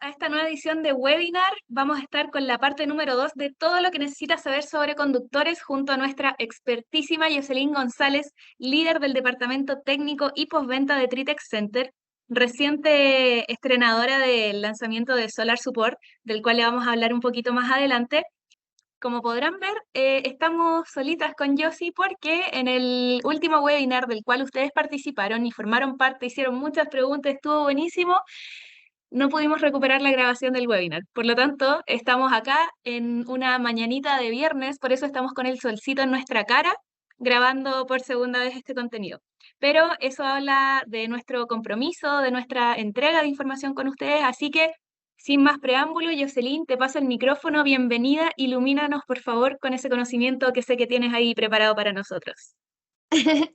a esta nueva edición de webinar. Vamos a estar con la parte número 2 de todo lo que necesitas saber sobre conductores junto a nuestra expertísima Jocelyn González, líder del Departamento Técnico y Postventa de Tritex Center, reciente estrenadora del lanzamiento de Solar Support, del cual le vamos a hablar un poquito más adelante. Como podrán ver, estamos solitas con Josie porque en el último webinar del cual ustedes participaron y formaron parte, hicieron muchas preguntas, estuvo buenísimo, no pudimos recuperar la grabación del webinar. Por lo tanto, estamos acá en una mañanita de viernes, por eso estamos con el solcito en nuestra cara, grabando por segunda vez este contenido. Pero eso habla de nuestro compromiso, de nuestra entrega de información con ustedes, así que sin más preámbulo, Jocelyn, te paso el micrófono, bienvenida, ilumínanos por favor con ese conocimiento que sé que tienes ahí preparado para nosotros.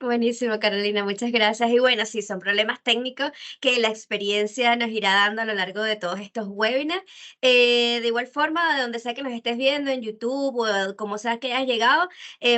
Buenísimo, Carolina, muchas gracias. Y bueno, sí, son problemas técnicos que la experiencia nos irá dando a lo largo de todos estos webinars. De igual forma, de donde sea que nos estés viendo, en YouTube o como sea que hayas llegado,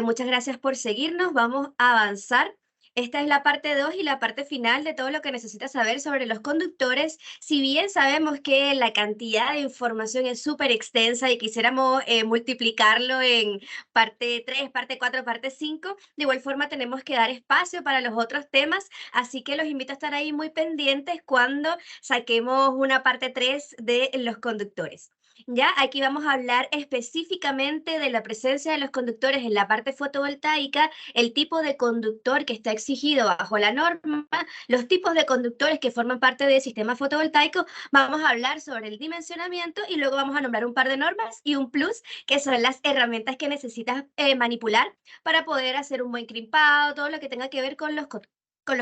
muchas gracias por seguirnos. Vamos a avanzar. Esta es la parte 2 y la parte final de todo lo que necesitas saber sobre los conductores. Si bien sabemos que la cantidad de información es súper extensa y quisiéramos multiplicarlo en parte 3, parte 4, parte 5. De igual forma tenemos que dar espacio para los otros temas, así que los invito a estar ahí muy pendientes cuando saquemos una parte 3 de los conductores. Ya, aquí vamos a hablar específicamente de la presencia de los conductores en la parte fotovoltaica, el tipo de conductor que está exigido bajo la norma, los tipos de conductores que forman parte del sistema fotovoltaico. Vamos a hablar sobre el dimensionamiento y luego vamos a nombrar un par de normas y un plus, que son las herramientas que necesitas manipular para poder hacer un buen crimpado, todo lo que tenga que ver con los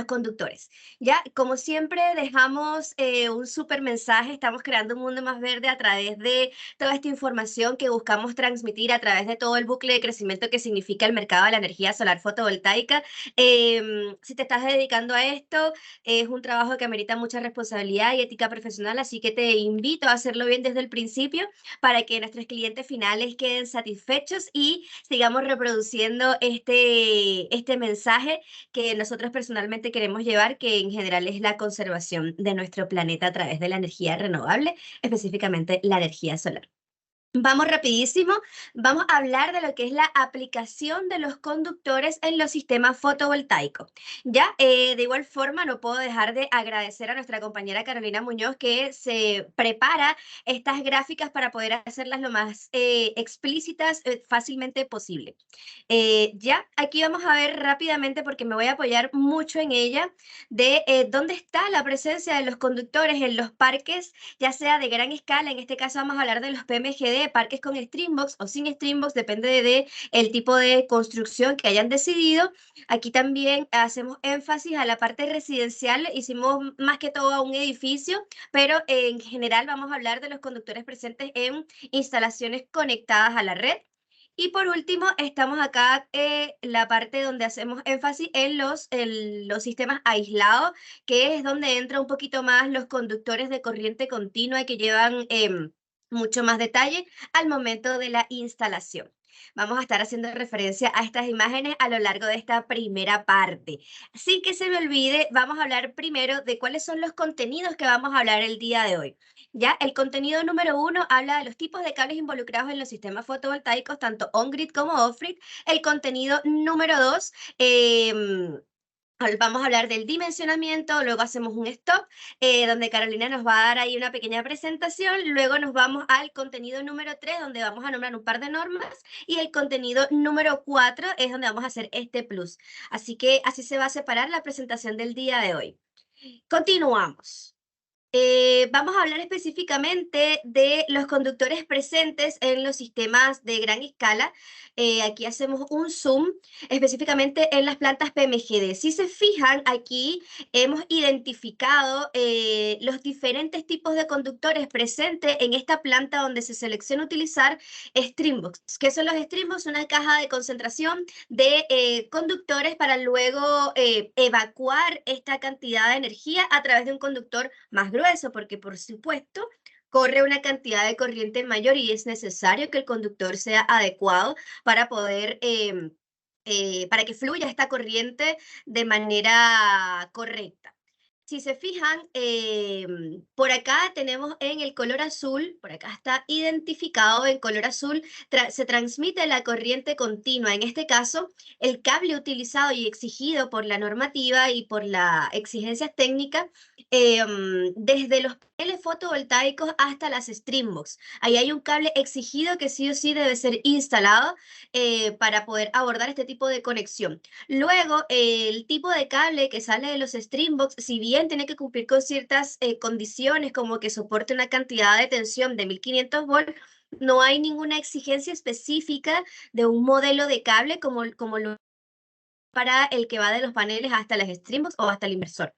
conductores. Ya, como siempre, dejamos un súper mensaje. Estamos creando un mundo más verde a través de toda esta información que buscamos transmitir a través de todo el bucle de crecimiento que significa el mercado de la energía solar fotovoltaica. Si te estás dedicando a esto, es un trabajo que amerita mucha responsabilidad y ética profesional, así que te invito a hacerlo bien desde el principio para que nuestros clientes finales queden satisfechos y sigamos reproduciendo este mensaje que nosotros personalmente queremos llevar, que en general es la conservación de nuestro planeta a través de la energía renovable, específicamente la energía solar. Vamos rapidísimo, vamos a hablar de lo que es la aplicación de los conductores en los sistemas fotovoltaicos. Ya, de igual forma, no puedo dejar de agradecer a nuestra compañera Carolina Muñoz que se prepara estas gráficas para poder hacerlas lo más explícitas fácilmente posible. Ya, aquí vamos a ver rápidamente, porque me voy a apoyar mucho en ella, de dónde está la presencia de los conductores en los parques, ya sea de gran escala. En este caso vamos a hablar de los PMGD, parques con Streambox o sin Streambox, depende de el tipo de construcción que hayan decidido. Aquí también hacemos énfasis a la parte residencial, hicimos más que todo a un edificio, pero en general vamos a hablar de los conductores presentes en instalaciones conectadas a la red. Y por último, estamos acá la parte donde hacemos énfasis en los sistemas aislados, que es donde entra un poquito más los conductores de corriente continua y que llevan mucho más detalle al momento de la instalación. Vamos a estar haciendo referencia a estas imágenes a lo largo de esta primera parte. Sin que se me olvide, vamos a hablar primero de cuáles son los contenidos que vamos a hablar el día de hoy. Ya, el contenido número 1 habla de los tipos de cables involucrados en los sistemas fotovoltaicos, tanto on-grid como off-grid. El contenido número 2, vamos a hablar del dimensionamiento, luego hacemos un stop, donde Carolina nos va a dar ahí una pequeña presentación, luego nos vamos al contenido número 3, donde vamos a nombrar un par de normas, y el contenido número 4 es donde vamos a hacer este plus. Así que así se va a separar la presentación del día de hoy. Continuamos. Vamos a hablar específicamente de los conductores presentes en los sistemas de gran escala. Aquí hacemos un zoom específicamente en las plantas PMGD. Si se fijan, aquí hemos identificado los diferentes tipos de conductores presentes en esta planta donde se selecciona utilizar Streambox. ¿Qué son los Streambox? Una caja de concentración de conductores para luego evacuar esta cantidad de energía a través de un conductor más grueso, porque por supuesto corre una cantidad de corriente mayor y es necesario que el conductor sea adecuado para poder, para que fluya esta corriente de manera correcta. Si se fijan, por acá tenemos en el color azul, por acá está identificado en color azul, se transmite la corriente continua. En este caso, el cable utilizado y exigido por la normativa y por la exigencia técnica, desde los paneles fotovoltaicos hasta las Streambox. Ahí hay un cable exigido que sí o sí debe ser instalado para poder abordar este tipo de conexión. Luego, el tipo de cable que sale de los Streambox, si bien tiene que cumplir con ciertas condiciones, como que soporte una cantidad de tensión de 1500 volts, no hay ninguna exigencia específica de un modelo de cable como lo para el que va de los paneles hasta las Streambox o hasta el inversor,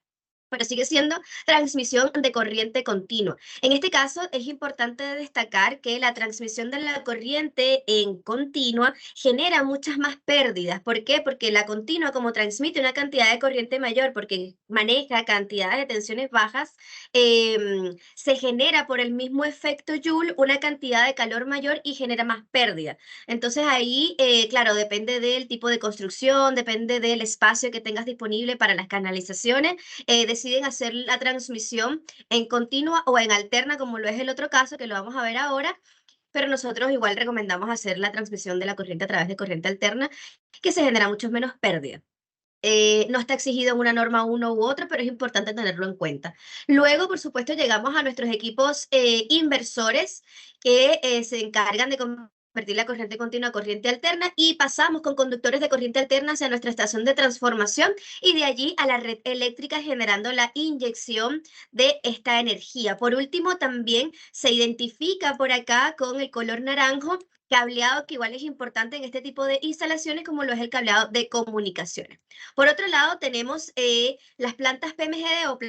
pero sigue siendo transmisión de corriente continua. En este caso, es importante destacar que la transmisión de la corriente en continua genera muchas más pérdidas. ¿Por qué? Porque la continua, como transmite una cantidad de corriente mayor, porque maneja cantidades de tensiones bajas, se genera por el mismo efecto Joule una cantidad de calor mayor y genera más pérdida. Entonces ahí, claro, depende del tipo de construcción, depende del espacio que tengas disponible para las canalizaciones, deciden hacer la transmisión en continua o en alterna, como lo es el otro caso, que lo vamos a ver ahora, pero nosotros igual recomendamos hacer la transmisión de la corriente a través de corriente alterna, que se genera mucho menos pérdida. No está exigido en una norma uno u otro, pero es importante tenerlo en cuenta. Luego, por supuesto, llegamos a nuestros equipos inversores que se encargan de convertir la corriente continua a corriente alterna y pasamos con conductores de corriente alterna hacia nuestra estación de transformación y de allí a la red eléctrica generando la inyección de esta energía. Por último, también se identifica por acá con el color naranjo cableado que igual es importante en este tipo de instalaciones como lo es el cableado de comunicaciones. Por otro lado, tenemos las plantas PMGD o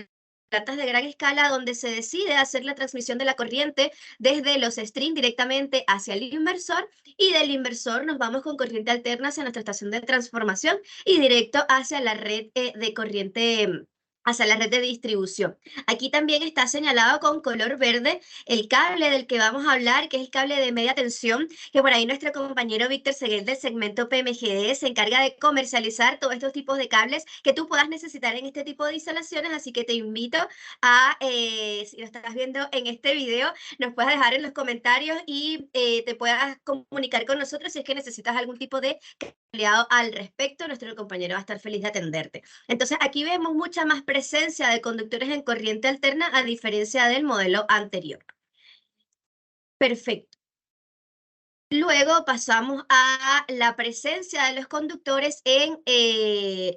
plantas de gran escala donde se decide hacer la transmisión de la corriente desde los strings directamente hacia el inversor y del inversor nos vamos con corriente alterna hacia nuestra estación de transformación y directo hacia la red de corriente, hacia la red de distribución. Aquí también está señalado con color verde el cable del que vamos a hablar, que es el cable de media tensión, que por ahí nuestro compañero Víctor Seguel del segmento PMGD se encarga de comercializar todos estos tipos de cables que tú puedas necesitar en este tipo de instalaciones, así que te invito a, si lo estás viendo en este video, nos puedas dejar en los comentarios y te puedas comunicar con nosotros si es que necesitas algún tipo de cableado al respecto, nuestro compañero va a estar feliz de atenderte. Entonces aquí vemos mucha más presencia de conductores en corriente alterna a diferencia del modelo anterior. Perfecto. Luego pasamos a la presencia de los conductores en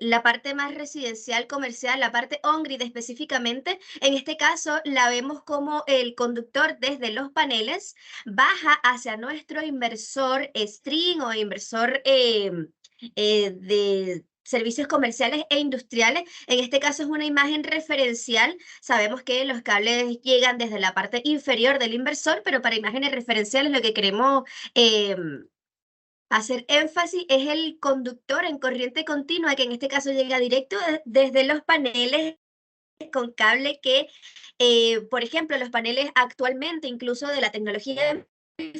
la parte más residencial comercial, la parte on-grid específicamente. En este caso la vemos como el conductor desde los paneles baja hacia nuestro inversor string o inversor de servicios comerciales e industriales. En este caso es una imagen referencial. Sabemos que los cables llegan desde la parte inferior del inversor, pero para imágenes referenciales lo que queremos eh, hacer énfasis es el conductor en corriente continua, que en este caso llega directo desde los paneles con cable que, por ejemplo, los paneles actualmente, incluso de la tecnología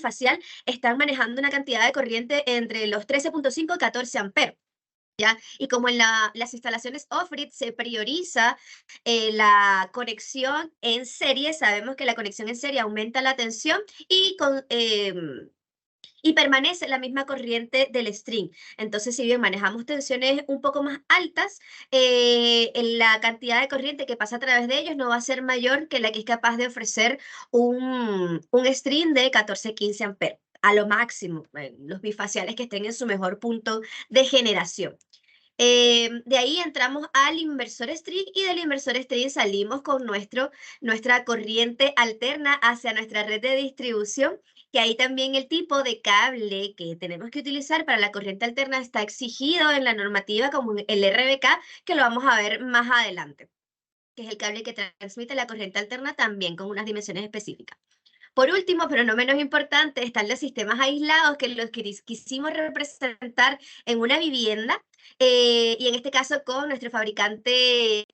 facial, están manejando una cantidad de corriente entre los 13.5 y 14 amperes. ¿Ya? Y como en las instalaciones off-grid se prioriza la conexión en serie, sabemos que la conexión en serie aumenta la tensión y permanece la misma corriente del string. Entonces, si bien manejamos tensiones un poco más altas, la cantidad de corriente que pasa a través de ellos no va a ser mayor que la que es capaz de ofrecer un string de 14-15 amperes, a lo máximo, los bifaciales que estén en su mejor punto de generación. De ahí entramos al inversor string y del inversor string salimos con nuestra corriente alterna hacia nuestra red de distribución, que ahí también el tipo de cable que tenemos que utilizar para la corriente alterna está exigido en la normativa como el RBK, que lo vamos a ver más adelante, que es el cable que transmite la corriente alterna también con unas dimensiones específicas. Por último, pero no menos importante, están los sistemas aislados que los quisimos representar en una vivienda y en este caso con nuestro fabricante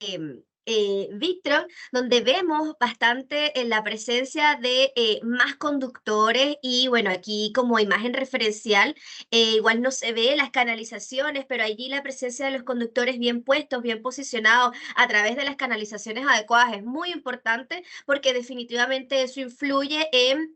Victron, donde vemos bastante la presencia de más conductores y bueno, aquí como imagen referencial, igual no se ve las canalizaciones, pero allí la presencia de los conductores bien puestos, bien posicionados a través de las canalizaciones adecuadas es muy importante porque definitivamente eso influye en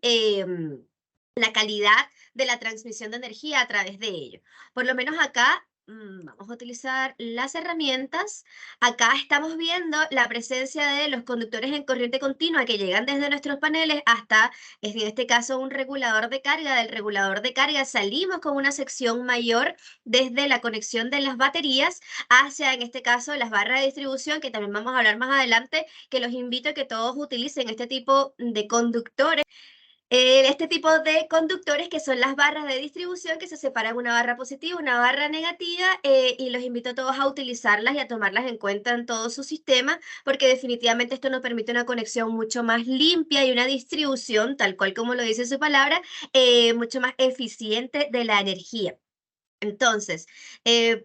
la calidad de la transmisión de energía a través de ello. Por lo menos acá vamos a utilizar las herramientas. Acá estamos viendo la presencia de los conductores en corriente continua que llegan desde nuestros paneles hasta, en este caso, un regulador de carga. Del regulador de carga salimos con una sección mayor desde la conexión de las baterías hacia, en este caso, las barras de distribución, que también vamos a hablar más adelante, que los invito a que todos utilicen este tipo de conductores. Este tipo de conductores que son las barras de distribución que se separan una barra positiva, una barra negativa y los invito a todos a utilizarlas y a tomarlas en cuenta en todo su sistema porque definitivamente esto nos permite una conexión mucho más limpia y una distribución, tal cual como lo dice su palabra, mucho más eficiente de la energía. Entonces, de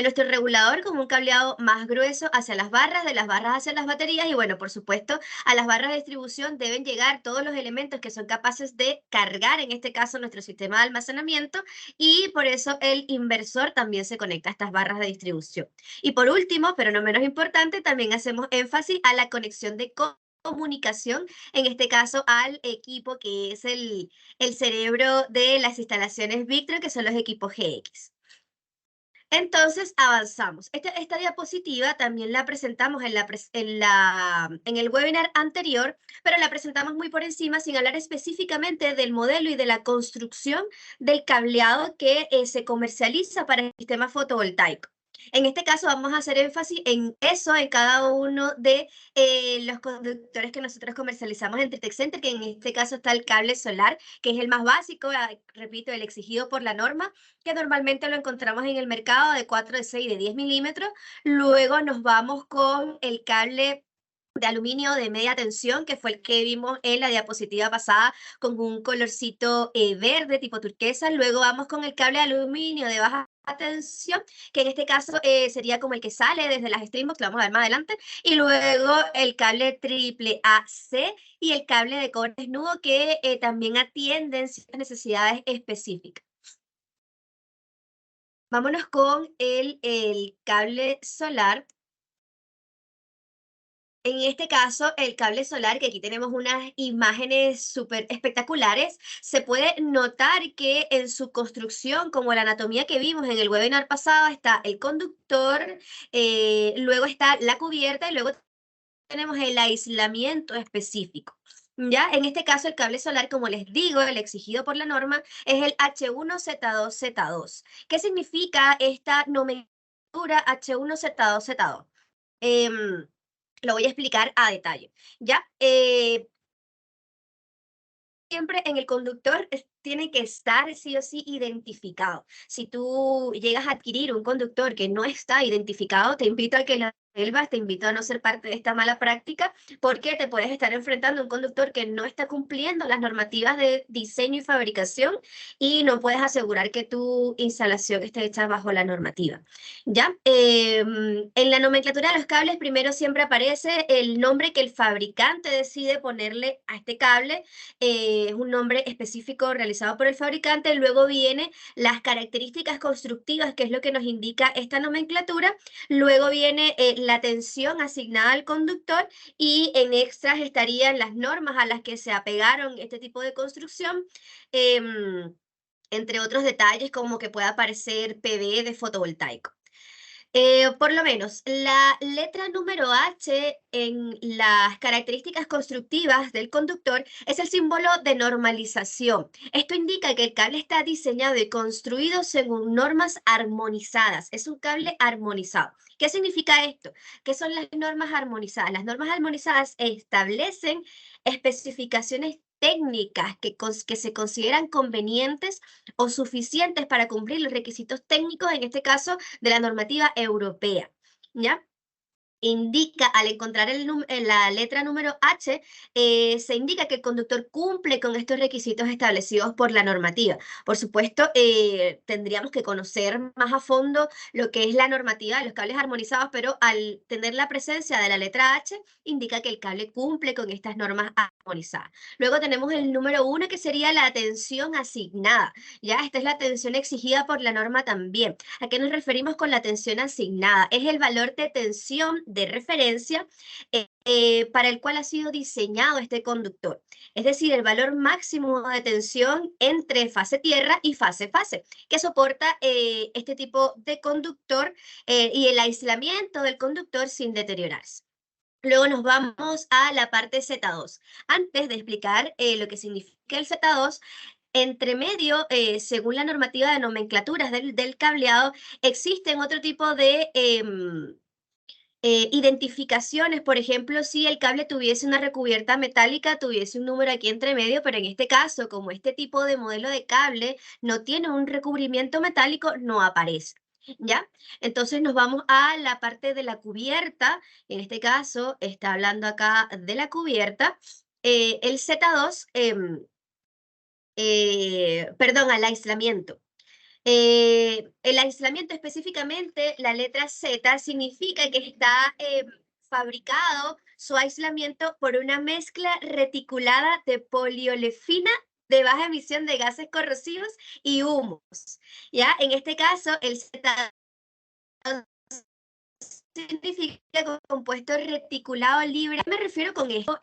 nuestro regulador con un cableado más grueso hacia las barras, de las barras hacia las baterías y bueno, por supuesto, a las barras de distribución deben llegar todos los elementos que son capaces de cargar, en este caso, nuestro sistema de almacenamiento y por eso el inversor también se conecta a estas barras de distribución. Y por último, pero no menos importante, también hacemos énfasis a la conexión de comunicación, en este caso al equipo que es el cerebro de las instalaciones Victron, que son los equipos GX. Entonces avanzamos. Esta diapositiva también la presentamos en el webinar anterior, pero la presentamos muy por encima sin hablar específicamente del modelo y de la construcción del cableado que se comercializa para el sistema fotovoltaico. En este caso vamos a hacer énfasis en eso, en cada uno de los conductores que nosotros comercializamos en Tritec Center, que en este caso está el cable solar, que es el más básico, repito, el exigido por la norma, que normalmente lo encontramos en el mercado de 4, de 6, de 10 milímetros. Luego nos vamos con el cable de aluminio de media tensión, que fue el que vimos en la diapositiva pasada con un colorcito verde tipo turquesa. Luego vamos con el cable de aluminio de baja tensión, que en este caso sería como el que sale desde las Streambox, que lo vamos a ver más adelante. Y luego el cable triple AC y el cable de cobre desnudo, que también atienden ciertas necesidades específicas. Vámonos con el cable solar. En este caso, el cable solar, que aquí tenemos unas imágenes súper espectaculares, se puede notar que en su construcción, como la anatomía que vimos en el webinar pasado, está el conductor, luego está la cubierta y luego tenemos el aislamiento específico. Ya, en este caso el cable solar, como les digo, el exigido por la norma, es el H1Z2Z2. ¿Qué significa esta nomenclatura H1Z2Z2? Lo voy a explicar a detalle. Ya, siempre en el conductor tiene que estar sí o sí identificado. Si tú llegas a adquirir un conductor que no está identificado, te invito a que la vuelvas, te invito a no ser parte de esta mala práctica, porque te puedes estar enfrentando a un conductor que no está cumpliendo las normativas de diseño y fabricación y no puedes asegurar que tu instalación esté hecha bajo la normativa. ¿Ya? En la nomenclatura de los cables, primero siempre aparece el nombre que el fabricante decide ponerle a este cable. Es un nombre específico realizado por el fabricante. Luego viene las características constructivas, que es lo que nos indica esta nomenclatura. Luego viene la tensión asignada al conductor y en extras estarían las normas a las que se apegaron este tipo de construcción. Entre otros detalles como que pueda aparecer PV de fotovoltaico. Por lo menos, la letra número H en las características constructivas del conductor es el símbolo de normalización. Esto indica que el cable está diseñado y construido según normas armonizadas. Es un cable armonizado. ¿Qué significa esto? ¿Qué son las normas armonizadas? Las normas armonizadas establecen especificaciones técnicas que se consideran convenientes o suficientes para cumplir los requisitos técnicos, en este caso, de la normativa europea, ¿ya? indica, al encontrar la letra número H, se indica que el conductor cumple con estos requisitos establecidos por la normativa. Por supuesto, tendríamos que conocer más a fondo lo que es la normativa de los cables armonizados, pero al tener la presencia de la letra H, indica que el cable cumple con estas normas armonizadas. Luego tenemos el número 1, que sería la tensión asignada. Ya, esta es la tensión exigida por la norma también. ¿A qué nos referimos con la tensión asignada? Es el valor de tensión de referencia para el cual ha sido diseñado este conductor. Es decir, el valor máximo de tensión entre fase tierra y fase-fase, que soporta este tipo de conductor y el aislamiento del conductor sin deteriorarse. Luego nos vamos a la parte Z2. Antes de explicar lo que significa el Z2, entre medio, según la normativa de nomenclaturas del cableado, existen otro tipo de identificaciones. Por ejemplo, si el cable tuviese una recubierta metálica, tuviese un número aquí entre medio, pero en este caso, como este tipo de modelo de cable no tiene un recubrimiento metálico, no aparece. ¿Ya? Entonces nos vamos a la parte de la cubierta. En este caso, está hablando acá de la cubierta. El Z2, perdón, al aislamiento. El aislamiento específicamente, la letra Z, significa que está fabricado su aislamiento por una mezcla reticulada de poliolefina de baja emisión de gases corrosivos y humos. ¿Ya? En este caso, el Z significa compuesto reticulado libre. Me refiero con esto,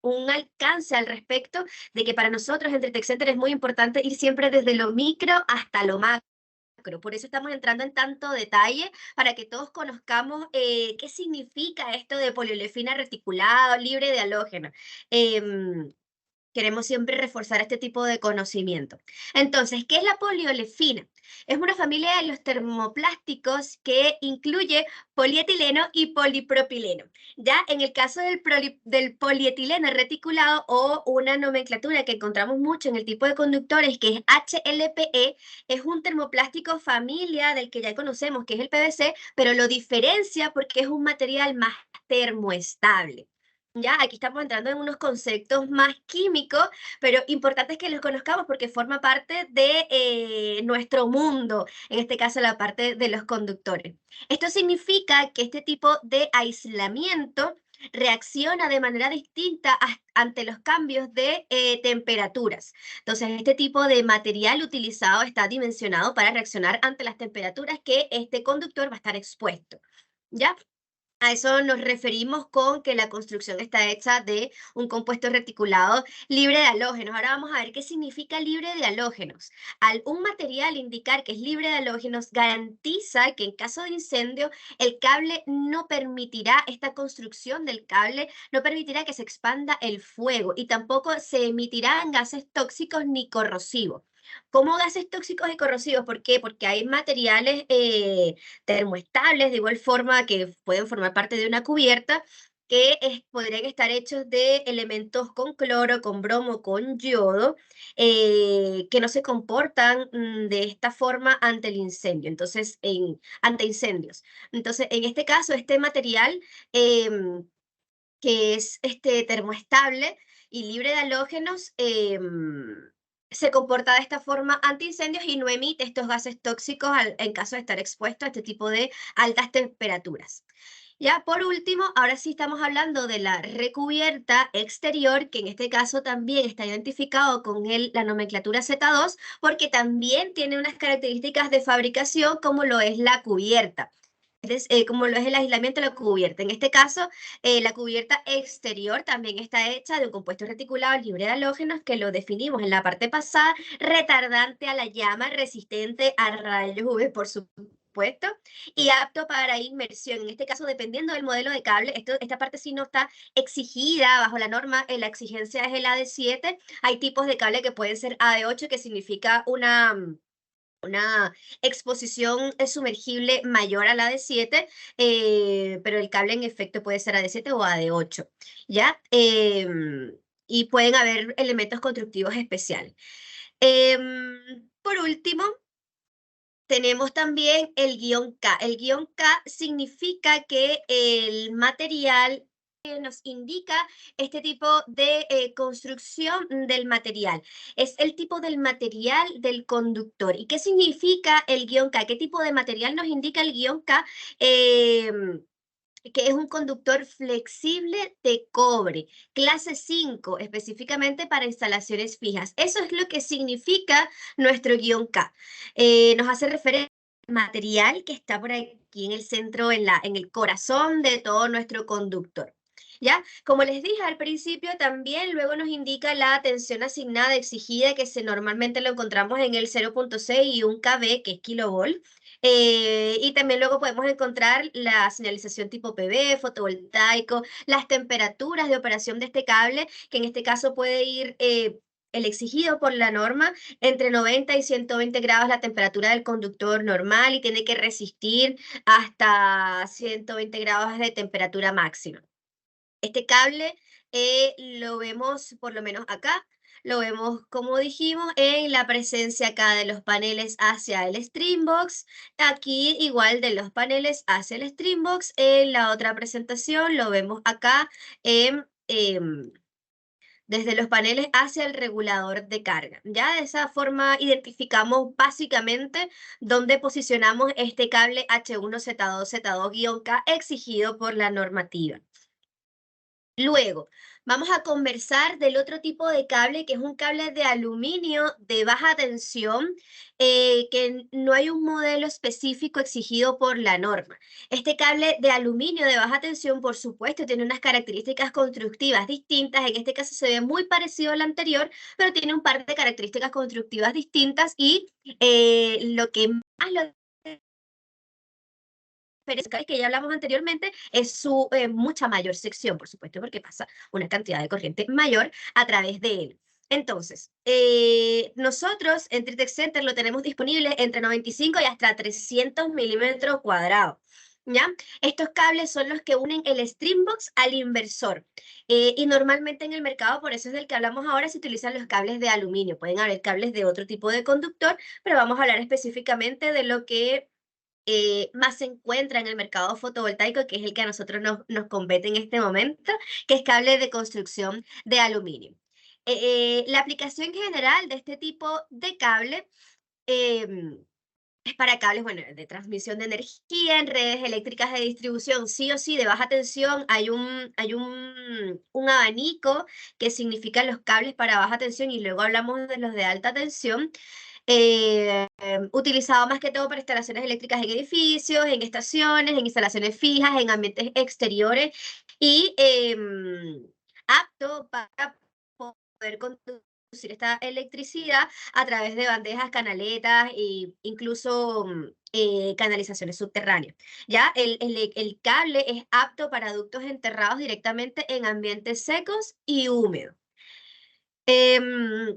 un alcance al respecto de que para nosotros en Tech Center es muy importante ir siempre desde lo micro hasta lo macro. Por eso estamos entrando en tanto detalle para que todos conozcamos qué significa esto de poliolefina reticulado libre de halógeno. Em, Queremos siempre reforzar este tipo de conocimiento. Entonces, ¿qué es la poliolefina? Es una familia de los termoplásticos que incluye polietileno y polipropileno. Ya en el caso del polietileno reticulado, o una nomenclatura que encontramos mucho en el tipo de conductores, que es HLPE, es un termoplástico familia del que ya conocemos, que es el PVC, pero lo diferencia porque es un material más termoestable. Ya, aquí estamos entrando en unos conceptos más químicos, pero importantes que los conozcamos porque forma parte de nuestro mundo, en este caso la parte de los conductores. Esto significa que este tipo de aislamiento reacciona de manera distinta ante los cambios de temperaturas. Entonces, este tipo de material utilizado está dimensionado para reaccionar ante las temperaturas que este conductor va a estar expuesto. ¿Ya? A eso nos referimos con que la construcción está hecha de un compuesto reticulado libre de halógenos. Ahora vamos a ver qué significa libre de halógenos. Al un material indicar que es libre de halógenos, garantiza que en caso de incendio, el cable no permitirá, esta construcción del cable no permitirá que se expanda el fuego y tampoco se emitirán gases tóxicos ni corrosivos. ¿Cómo gases tóxicos y corrosivos? ¿Por qué? Porque hay materiales termoestables, de igual forma que pueden formar parte de una cubierta, que podrían estar hechos de elementos con cloro, con bromo, con yodo, que no se comportan de esta forma ante el incendio, entonces, ante incendios. Entonces, en este caso, este material que es termoestable y libre de halógenos, se comporta de esta forma ante incendios y no emite estos gases tóxicos en caso de estar expuesto a este tipo de altas temperaturas. Ya por último, ahora sí estamos hablando de la recubierta exterior, que en este caso también está identificado con la nomenclatura Z2, porque también tiene unas características de fabricación como lo es la cubierta. Como lo es el aislamiento de la cubierta. En este caso, la cubierta exterior también está hecha de un compuesto reticulado libre de halógenos, que lo definimos en la parte pasada, retardante a la llama, resistente a rayos UV, por supuesto, y apto para inmersión. En este caso, dependiendo del modelo de cable, esta parte sí no está exigida bajo la norma, la exigencia es el AD7. Hay tipos de cable que pueden ser AD8, que significa una exposición sumergible mayor a la de 7, pero el cable en efecto puede ser a de 7 o a de 8, ¿ya? Y pueden haber elementos constructivos especiales. Por último, Tenemos también el guión K. El guión K significa que el material nos indica este tipo de construcción del material. Es el tipo del material del conductor. ¿Y qué significa el guión K? ¿Qué tipo de material nos indica el guión K? Que es un conductor flexible de cobre, clase 5, específicamente para instalaciones fijas. Eso es lo que significa nuestro guión K. Nos hace referencia al material que está por aquí en el centro, en el corazón de todo nuestro conductor. ¿Ya? Como les dije al principio, también luego nos indica la tensión asignada exigida, que normalmente lo encontramos en el 0.6 y 1 kV, que es kilovolt. Y también luego podemos encontrar la señalización tipo PV, fotovoltaico, las temperaturas de operación de este cable, que en este caso puede ir el exigido por la norma entre 90 y 120 grados la temperatura del conductor normal y tiene que resistir hasta 120 grados de temperatura máxima. Este cable lo vemos por lo menos acá, lo vemos como dijimos en la presencia acá de los paneles hacia el Streambox, aquí igual de los paneles hacia el Streambox, en la otra presentación lo vemos acá desde los paneles hacia el regulador de carga. Ya de esa forma identificamos básicamente dónde posicionamos este cable H1Z2Z2-K exigido por la normativa. Luego, vamos a conversar del otro tipo de cable, que es un cable de aluminio de baja tensión, que no hay un modelo específico exigido por la norma. Este cable de aluminio de baja tensión, por supuesto, tiene unas características constructivas distintas. En este caso se ve muy parecido al anterior, pero tiene un par de características constructivas distintas y lo que más lo que ya hablamos anteriormente, es su mucha mayor sección, por supuesto, porque pasa una cantidad de corriente mayor a través de él. Entonces, nosotros en Tritech Center lo tenemos disponible entre 95 y hasta 300 milímetros cuadrados. ¿Ya? Estos cables son los que unen el Streambox al inversor. Y normalmente en el mercado, por eso es del que hablamos ahora, se utilizan los cables de aluminio. Pueden haber cables de otro tipo de conductor, pero vamos a hablar específicamente de lo que más se encuentra en el mercado fotovoltaico, que es el que a nosotros nos compete en este momento, que es cable de construcción de aluminio. La aplicación general de este tipo de cable es para cables, bueno, de transmisión de energía en redes eléctricas de distribución, sí o sí, de baja tensión. Hay un abanico que significa los cables para baja tensión y luego hablamos de los de alta tensión. Utilizado más que todo para instalaciones eléctricas en edificios, en estaciones, en instalaciones fijas, en ambientes exteriores y apto para poder conducir esta electricidad a través de bandejas, canaletas e incluso canalizaciones subterráneas. Ya el cable es apto para ductos enterrados directamente en ambientes secos y húmedos. Em,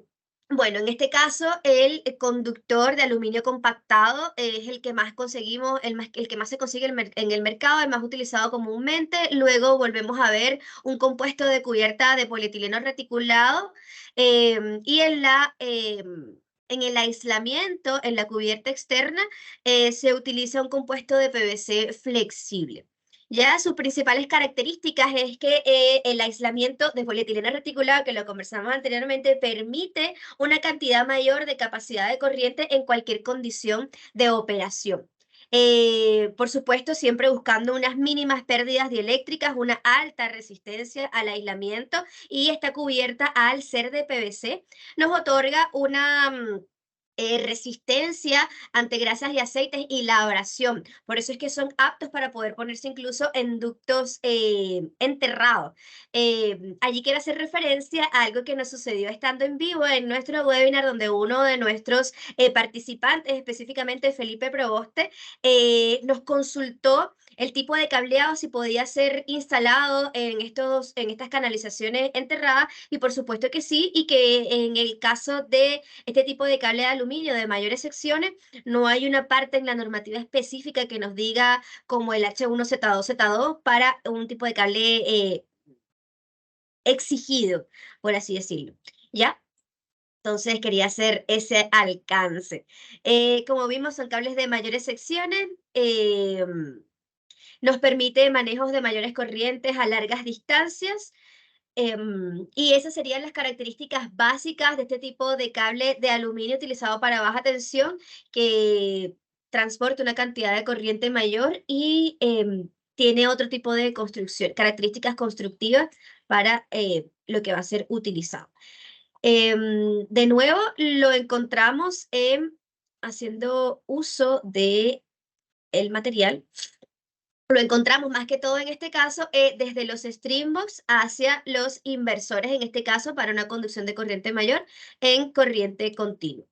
bueno, en este caso, el conductor de aluminio compactado es el que más conseguimos, el que más se consigue en el mercado, el más utilizado comúnmente. Luego volvemos a ver un compuesto de cubierta de polietileno reticulado y en el aislamiento, en la cubierta externa, se utiliza un compuesto de PVC flexible. Ya sus principales características es que el aislamiento de polietileno reticulado, que lo conversamos anteriormente, permite una cantidad mayor de capacidad de corriente en cualquier condición de operación. Por supuesto, siempre buscando unas mínimas pérdidas dieléctricas, una alta resistencia al aislamiento y está cubierta al ser de PVC, nos otorga una resistencia ante grasas y aceites y la abrasión. Por eso es que son aptos para poder ponerse incluso en ductos enterrados. Allí quiero hacer referencia a algo que nos sucedió estando en vivo en nuestro webinar, donde uno de nuestros participantes, específicamente Felipe Proboste, nos consultó el tipo de cableado, si podía ser instalado en estas canalizaciones enterradas, y por supuesto que sí, y que en el caso de este tipo de cable de aluminio de mayores secciones, no hay una parte en la normativa específica que nos diga como el H1Z2Z2 para un tipo de cable exigido, por así decirlo. ¿Ya? Entonces quería hacer ese alcance. Como vimos, son cables de mayores secciones. Nos permite manejos de mayores corrientes a largas distancias. Y esas serían las características básicas de este tipo de cable de aluminio utilizado para baja tensión, que transporta una cantidad de corriente mayor y tiene otro tipo de construcción, características constructivas para lo que va a ser utilizado. De nuevo, lo encontramos haciendo uso de el material. Lo encontramos más que todo en este caso desde los streambox hacia los inversores, en este caso para una conducción de corriente mayor en corriente continua.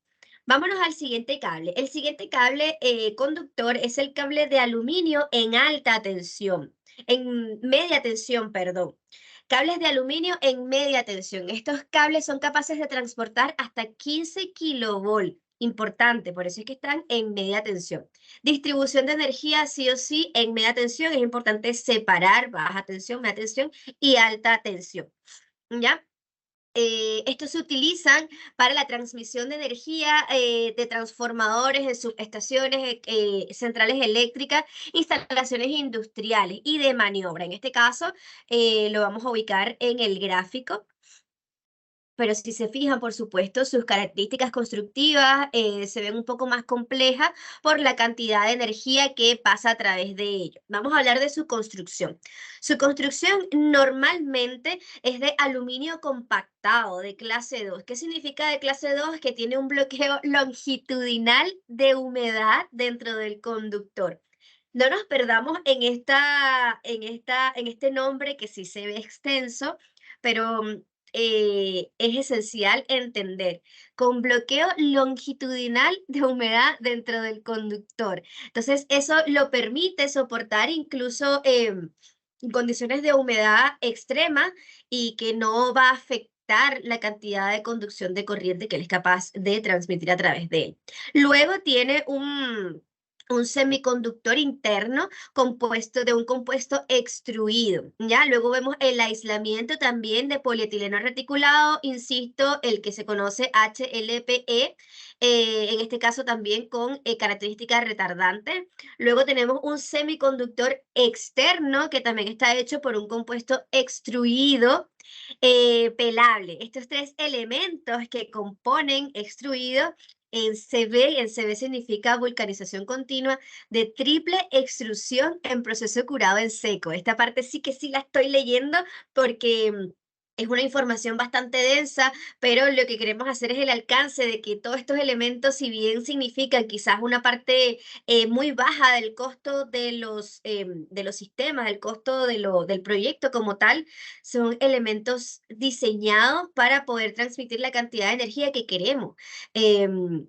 Vámonos al siguiente cable. El siguiente cable conductor es el cable de aluminio en alta tensión, en media tensión, perdón. Cables de aluminio en media tensión. Estos cables son capaces de transportar hasta 15 kilovolt. Importante, por eso es que están en media tensión. Distribución de energía, sí o sí, en media tensión. Es importante separar baja tensión, media tensión y alta tensión. ¿Ya? Estos se utilizan para la transmisión de energía de transformadores en subestaciones, centrales eléctricas, instalaciones industriales y de maniobra. En este caso, lo vamos a ubicar en el gráfico. Pero si se fijan, por supuesto, sus características constructivas se ven un poco más complejas por la cantidad de energía que pasa a través de ello. Vamos a hablar de su construcción. Su construcción normalmente es de aluminio compactado de clase 2. ¿Qué significa de clase 2? Que tiene un bloqueo longitudinal de humedad dentro del conductor. No nos perdamos en este nombre que sí se ve extenso, pero es esencial entender, con bloqueo longitudinal de humedad dentro del conductor. Entonces, eso lo permite soportar incluso condiciones de humedad extrema y que no va a afectar la cantidad de conducción de corriente que él es capaz de transmitir a través de él. Luego tiene un semiconductor interno compuesto de un compuesto extruido, ¿ya? Luego vemos el aislamiento también de polietileno reticulado, insisto, el que se conoce HLPE, en este caso también con características retardantes. Luego tenemos un semiconductor externo que también está hecho por un compuesto extruido pelable. Estos tres elementos que componen extruido en CB significa vulcanización continua de triple extrusión en proceso curado en seco. Esta parte sí que sí la estoy leyendo porque es una información bastante densa, pero lo que queremos hacer es el alcance de que todos estos elementos, si bien significan quizás una parte muy baja del costo de los sistemas, del costo del proyecto como tal, son elementos diseñados para poder transmitir la cantidad de energía que queremos. Em,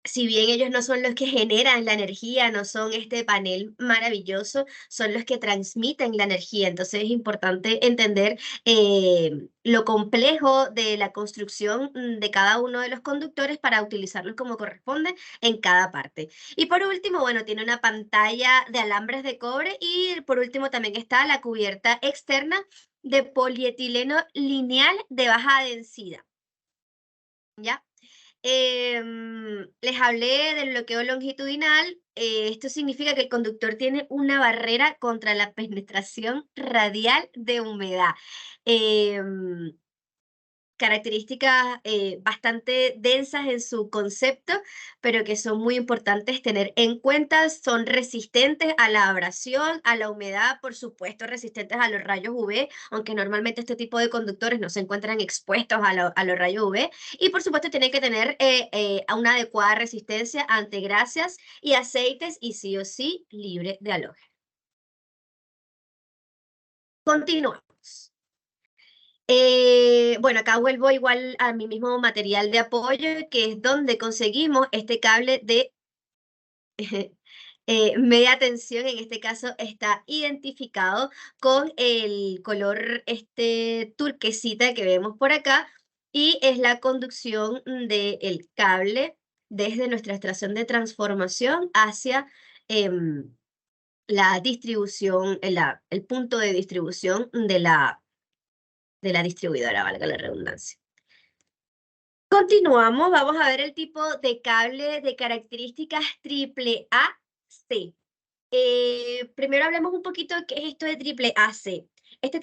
si bien ellos no son los que generan la energía, no son este panel maravilloso, son los que transmiten la energía. Entonces es importante entender lo complejo de la construcción de cada uno de los conductores para utilizarlos como corresponde en cada parte. Y por último, bueno, tiene una pantalla de alambres de cobre y por último también está la cubierta externa de polietileno lineal de baja densidad. ¿Ya? Les hablé del bloqueo longitudinal. Esto significa que el conductor tiene una barrera contra la penetración radial de humedad. Em, Características bastante densas en su concepto, pero que son muy importantes tener en cuenta. Son resistentes a la abrasión, a la humedad, por supuesto, resistentes a los rayos UV, aunque normalmente este tipo de conductores no se encuentran expuestos a los rayos UV. Y por supuesto, tienen que tener una adecuada resistencia ante grasas y aceites y sí o sí libre de halógeno. Continuamos. Bueno, acá vuelvo igual a mi mismo material de apoyo, que es donde conseguimos este cable de media tensión. En este caso está identificado con el color este turquesita que vemos por acá y es la conducción del cable desde nuestra estación de transformación hacia la distribución, el punto de distribución de la distribuidora, valga la redundancia. Continuamos, vamos a ver el tipo de cable de características triple AC. Primero hablemos un poquito de qué es esto de triple AC. Este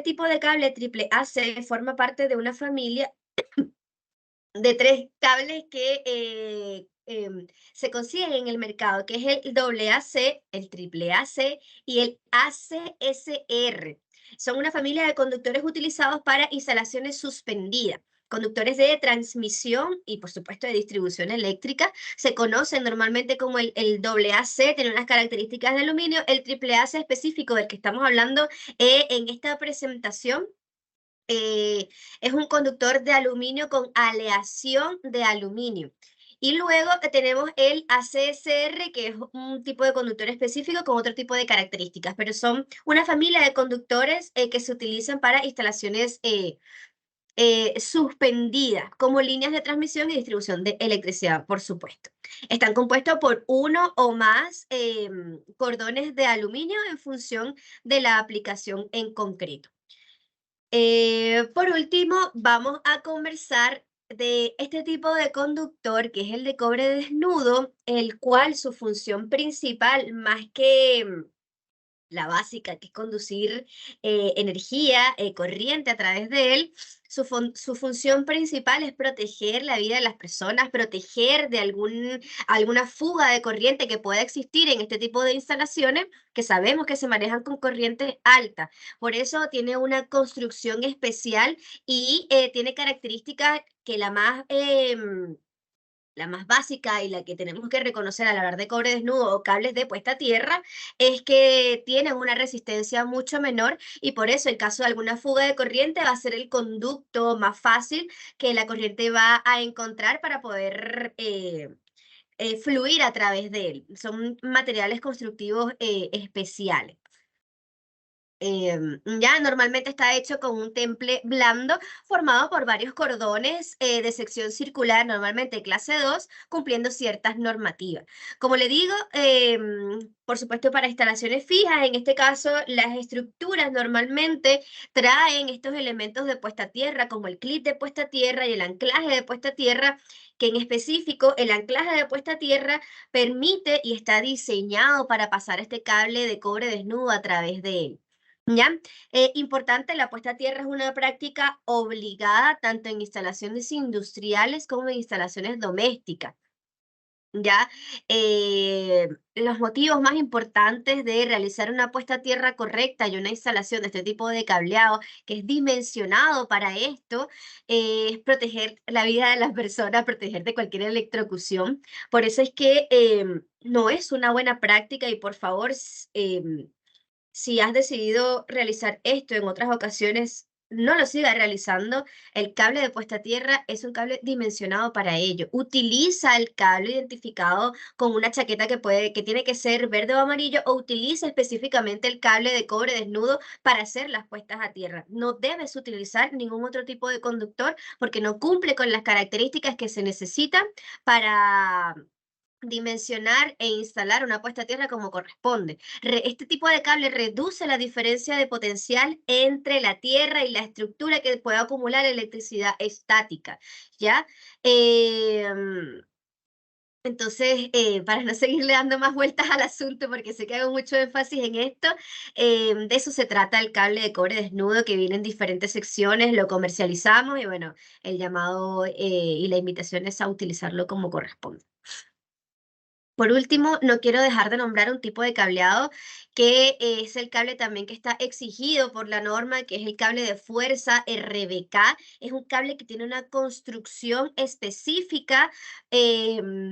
tipo de cable triple AC forma parte de una familia de tres cables que se consiguen en el mercado, que es el AC, el triple AC y el ACSR. Son una familia de conductores utilizados para instalaciones suspendidas. Conductores de transmisión y, por supuesto, de distribución eléctrica. Se conocen normalmente como el AC, tiene unas características de aluminio. El triple AC específico del que estamos hablando en esta presentación es un conductor de aluminio con aleación de aluminio. Y luego tenemos el ACSR, que es un tipo de conductor específico con otro tipo de características, pero son una familia de conductores que se utilizan para instalaciones suspendidas, como líneas de transmisión y distribución de electricidad, por supuesto. Están compuestos por uno o más cordones de aluminio en función de la aplicación en concreto. Por último, vamos a conversar de este tipo de conductor, que es el de cobre desnudo, el cual su función principal, más que la básica, que es conducir energía, corriente a través de él. Su función principal es proteger la vida de las personas, proteger de alguna fuga de corriente que pueda existir en este tipo de instalaciones que sabemos que se manejan con corriente alta. Por eso tiene una construcción especial y tiene características que la más básica y la que tenemos que reconocer al hablar de cobre desnudo o cables de puesta a tierra es que tienen una resistencia mucho menor y por eso en caso de alguna fuga de corriente va a ser el conducto más fácil que la corriente va a encontrar para poder fluir a través de él. Son materiales constructivos especiales. Ya normalmente está hecho con un temple blando formado por varios cordones de sección circular, normalmente clase 2, cumpliendo ciertas normativas. Como le digo, por supuesto para instalaciones fijas, en este caso las estructuras normalmente traen estos elementos de puesta a tierra, como el clip de puesta a tierra y el anclaje de puesta a tierra, que en específico el anclaje de puesta a tierra permite y está diseñado para pasar este cable de cobre desnudo a través de él. ¿Ya? Importante, la puesta a tierra es una práctica obligada tanto en instalaciones industriales como en instalaciones domésticas. ¿Ya? Los motivos más importantes de realizar una puesta a tierra correcta y una instalación de este tipo de cableado que es dimensionado para esto, es proteger la vida de las personas, proteger de cualquier electrocución. Por eso es que no es una buena práctica y por favor, si has decidido realizar esto en otras ocasiones, no lo sigas realizando. El cable de puesta a tierra es un cable dimensionado para ello. Utiliza el cable identificado con una chaqueta que tiene que ser verde o amarillo, o utiliza específicamente el cable de cobre desnudo para hacer las puestas a tierra. No debes utilizar ningún otro tipo de conductor porque no cumple con las características que se necesitan para dimensionar e instalar una puesta a tierra como corresponde. Este tipo de cable reduce la diferencia de potencial entre la tierra y la estructura que puede acumular electricidad estática, ¿ya? Entonces, para no seguirle dando más vueltas al asunto, porque sé que hago mucho énfasis en esto, de eso se trata el cable de cobre desnudo que viene en diferentes secciones, lo comercializamos y bueno, el llamado y la invitación es a utilizarlo como corresponde. Por último, no quiero dejar de nombrar un tipo de cableado que es el cable también que está exigido por la norma, que es el cable de fuerza RBK. Es un cable que tiene una construcción específica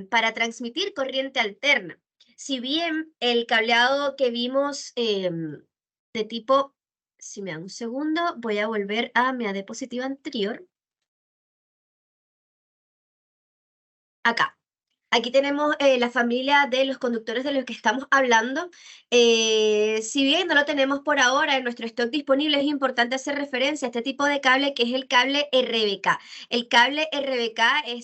para transmitir corriente alterna. Si bien el cableado que vimos de tipo, si me dan un segundo, voy a volver a mi diapositiva anterior. Acá. Aquí tenemos la familia de los conductores de los que estamos hablando. Si bien no lo tenemos por ahora en nuestro stock disponible, es importante hacer referencia a este tipo de cable que es el cable RBK. El cable RBK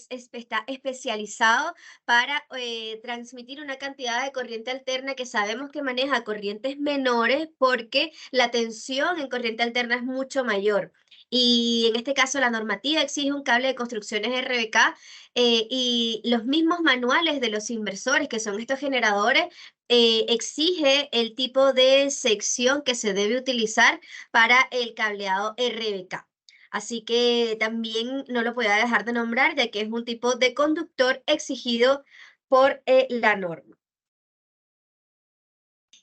está especializado para transmitir una cantidad de corriente alterna que sabemos que maneja corrientes menores porque la tensión en corriente alterna es mucho mayor. y en este caso la normativa exige un cable de construcciones RBK, y los mismos manuales de los inversores, que son estos generadores, exige el tipo de sección que se debe utilizar para el cableado RBK. Así que también no lo podía dejar de nombrar, ya que es un tipo de conductor exigido por la norma.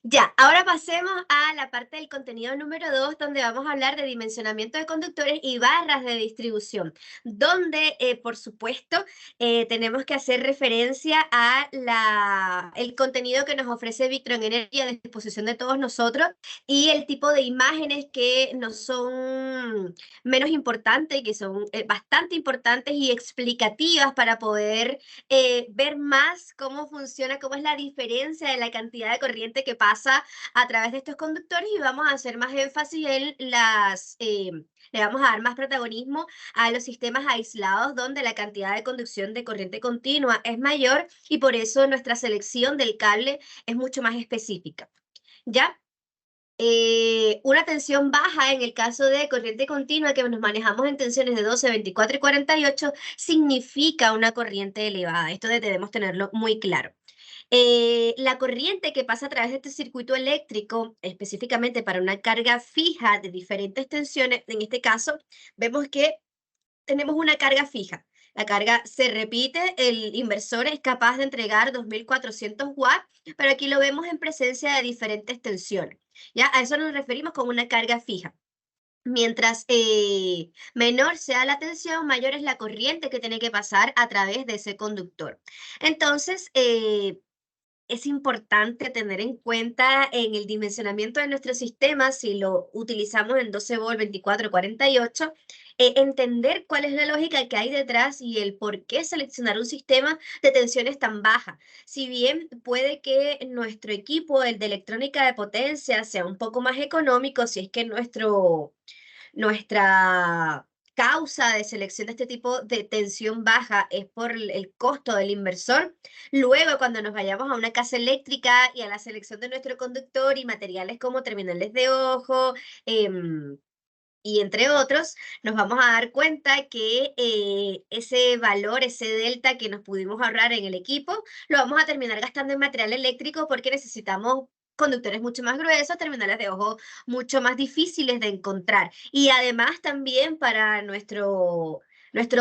Ya, ahora pasemos a la parte del contenido número 2, donde vamos a hablar de dimensionamiento de conductores y barras de distribución, donde, por supuesto, tenemos que hacer referencia a el contenido que nos ofrece Victron Energy a disposición de todos nosotros y el tipo de imágenes que nos son menos importantes y que son bastante importantes y explicativas para poder ver más cómo funciona, cómo es la diferencia de la cantidad de corriente que pasa a través de estos conductores, y vamos a hacer más énfasis en le vamos a dar más protagonismo a los sistemas aislados donde la cantidad de conducción de corriente continua es mayor y por eso nuestra selección del cable es mucho más específica. ¿Ya? Una tensión baja en el caso de corriente continua, que nos manejamos en tensiones de 12, 24 y 48, significa una corriente elevada. Esto debemos tenerlo muy claro. La corriente que pasa a través de este circuito eléctrico, específicamente para una carga fija de diferentes tensiones, en este caso, vemos que tenemos una carga fija. La carga se repite, el inversor es capaz de entregar 2.400 watts, pero aquí lo vemos en presencia de diferentes tensiones. ¿Ya? A eso nos referimos con una carga fija. Mientras menor sea la tensión, mayor es la corriente que tiene que pasar a través de ese conductor. Entonces, es importante tener en cuenta en el dimensionamiento de nuestro sistema, si lo utilizamos en 12 volt, 24, 48, entender cuál es la lógica que hay detrás y el por qué seleccionar un sistema de tensiones tan bajas. Si bien puede que nuestro equipo, el de electrónica de potencia, sea un poco más económico, si es que nuestra causa de selección de este tipo de tensión baja es por el costo del inversor. Luego, cuando nos vayamos a una casa eléctrica y a la selección de nuestro conductor y materiales como terminales de ojo, y entre otros, nos vamos a dar cuenta que ese valor, ese delta que nos pudimos ahorrar en el equipo, lo vamos a terminar gastando en material eléctrico porque necesitamos conductores mucho más gruesos, terminales de ojo mucho más difíciles de encontrar. Y además también para nuestro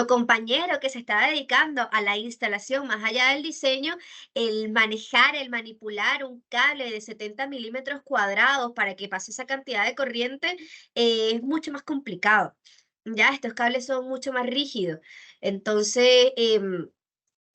compañero que se está dedicando a la instalación más allá del diseño, el manejar, el manipular un cable de 70 milímetros cuadrados para que pase esa cantidad de corriente es mucho más complicado. Ya, estos cables son mucho más rígidos. Entonces,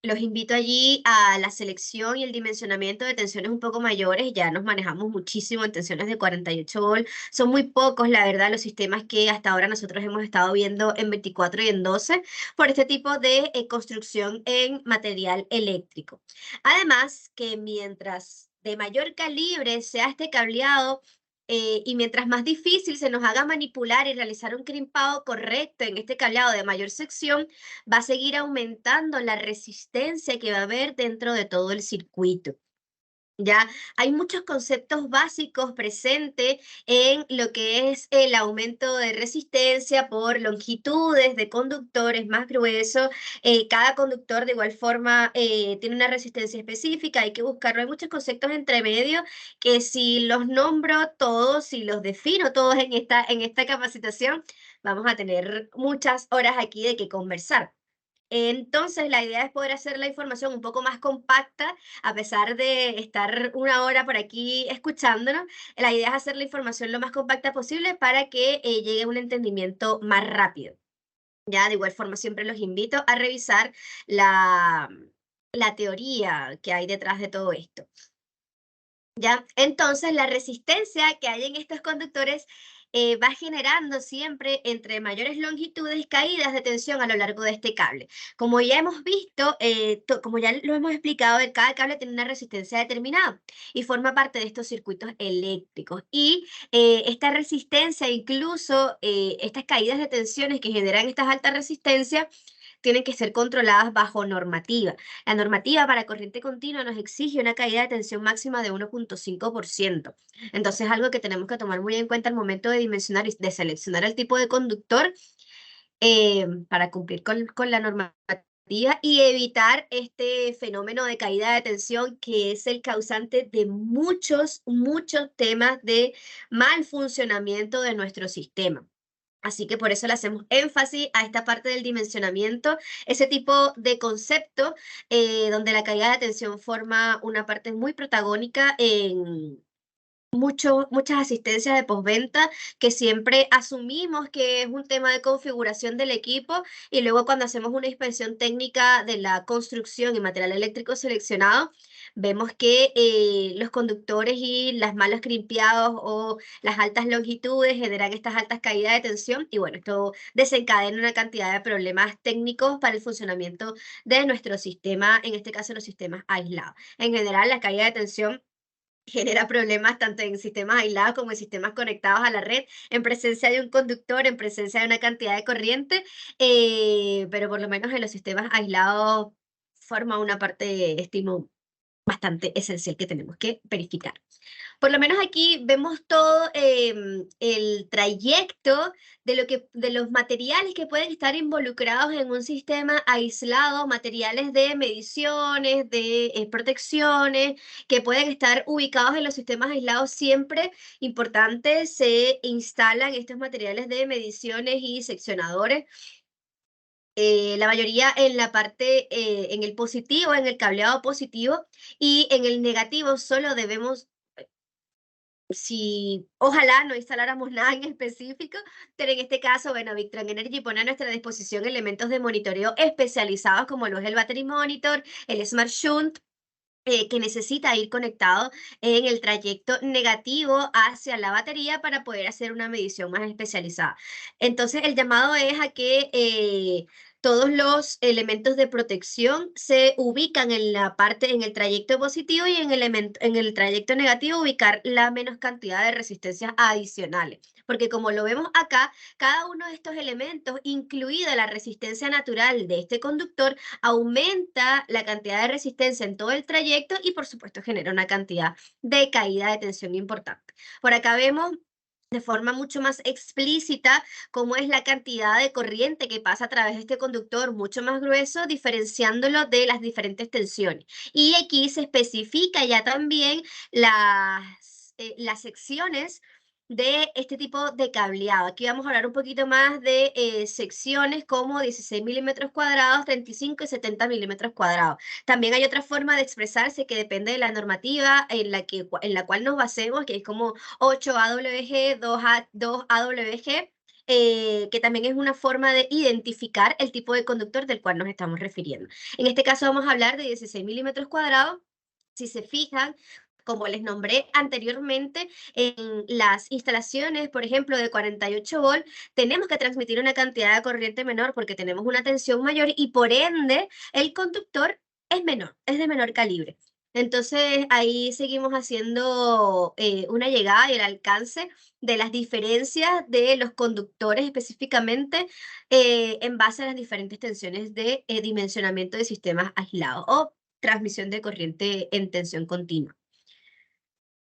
los invito allí a la selección y el dimensionamiento de tensiones un poco mayores. Ya nos manejamos muchísimo en tensiones de 48 volt. Son muy pocos, la verdad, los sistemas que hasta ahora nosotros hemos estado viendo en 24 y en 12 por este tipo de construcción en material eléctrico. Además, que mientras de mayor calibre sea este cableado, y mientras más difícil se nos haga manipular y realizar un crimpado correcto en este cableado de mayor sección, va a seguir aumentando la resistencia que va a haber dentro de todo el circuito. Ya hay muchos conceptos básicos presentes en lo que es el aumento de resistencia por longitudes de conductores más gruesos. Cada conductor de igual forma tiene una resistencia específica, hay que buscarlo. Hay muchos conceptos entre medio que si los nombro todos, si los defino todos en esta capacitación, vamos a tener muchas horas aquí de qué conversar. Entonces, la idea es poder hacer la información un poco más compacta, a pesar de estar una hora por aquí escuchándonos. La idea es hacer la información lo más compacta posible para que llegue a un entendimiento más rápido. Ya, de igual forma, siempre los invito a revisar la teoría que hay detrás de todo esto. ¿Ya? Entonces, la resistencia que hay en estos conductores va generando siempre entre mayores longitudes caídas de tensión a lo largo de este cable. Como ya hemos visto, como ya lo hemos explicado, cada cable tiene una resistencia determinada y forma parte de estos circuitos eléctricos. Y esta resistencia, incluso estas caídas de tensiones que generan estas altas resistencias, tienen que ser controladas bajo normativa. La normativa para corriente continua nos exige una caída de tensión máxima de 1,5%. Entonces, algo que tenemos que tomar muy en cuenta al momento de dimensionar y de seleccionar el tipo de conductor para cumplir con la normativa y evitar este fenómeno de caída de tensión que es el causante de muchos temas de mal funcionamiento de nuestro sistema. Así que por eso le hacemos énfasis a esta parte del dimensionamiento, ese tipo de concepto donde la caída de tensión forma una parte muy protagónica en muchas asistencias de postventa que siempre asumimos que es un tema de configuración del equipo y luego cuando hacemos una inspección técnica de la construcción y material eléctrico seleccionado, vemos que los conductores y las malos crimpeados o las altas longitudes generan estas altas caídas de tensión y bueno, esto desencadena una cantidad de problemas técnicos para el funcionamiento de nuestro sistema, en este caso los sistemas aislados. En general, la caída de tensión genera problemas tanto en sistemas aislados como en sistemas conectados a la red, en presencia de un conductor, en presencia de una cantidad de corriente, pero por lo menos en los sistemas aislados forma una parte, estimo, bastante esencial que tenemos que verificar. Por lo menos aquí vemos todo el trayecto de los materiales que pueden estar involucrados en un sistema aislado, materiales de mediciones, de protecciones, que pueden estar ubicados en los sistemas aislados. Siempre importante, se instalan estos materiales de mediciones y seccionadores. La mayoría en la parte, en el positivo, en el cableado positivo, y en el negativo solo debemos si ojalá no instaláramos nada en específico, pero en este caso, bueno, Victron Energy pone a nuestra disposición elementos de monitoreo especializados como lo es el Battery Monitor, el Smart Shunt, que necesita ir conectado en el trayecto negativo hacia la batería para poder hacer una medición más especializada. Entonces, el llamado es a que todos los elementos de protección se ubican en la parte, en el trayecto positivo y en el trayecto negativo ubicar la menos cantidad de resistencias adicionales. Porque como lo vemos acá, cada uno de estos elementos, incluida la resistencia natural de este conductor, aumenta la cantidad de resistencia en todo el trayecto y por supuesto genera una cantidad de caída de tensión importante. Por acá vemos de forma mucho más explícita cómo es la cantidad de corriente que pasa a través de este conductor mucho más grueso, diferenciándolo de las diferentes tensiones. Y aquí se especifica ya también las secciones de este tipo de cableado. Aquí vamos a hablar un poquito más de secciones como 16 milímetros cuadrados, 35 y 70 milímetros cuadrados. También hay otra forma de expresarse que depende de la normativa en la cual nos basemos, que es como 8 AWG, 2 AWG, que también es una forma de identificar el tipo de conductor del cual nos estamos refiriendo. En este caso vamos a hablar de 16 milímetros cuadrados. Si se fijan, como les nombré anteriormente, en las instalaciones, por ejemplo, de 48 volt, tenemos que transmitir una cantidad de corriente menor porque tenemos una tensión mayor y por ende el conductor es menor, es de menor calibre. Entonces ahí seguimos haciendo una llegada y el alcance de las diferencias de los conductores específicamente en base a las diferentes tensiones de dimensionamiento de sistemas aislados o transmisión de corriente en tensión continua.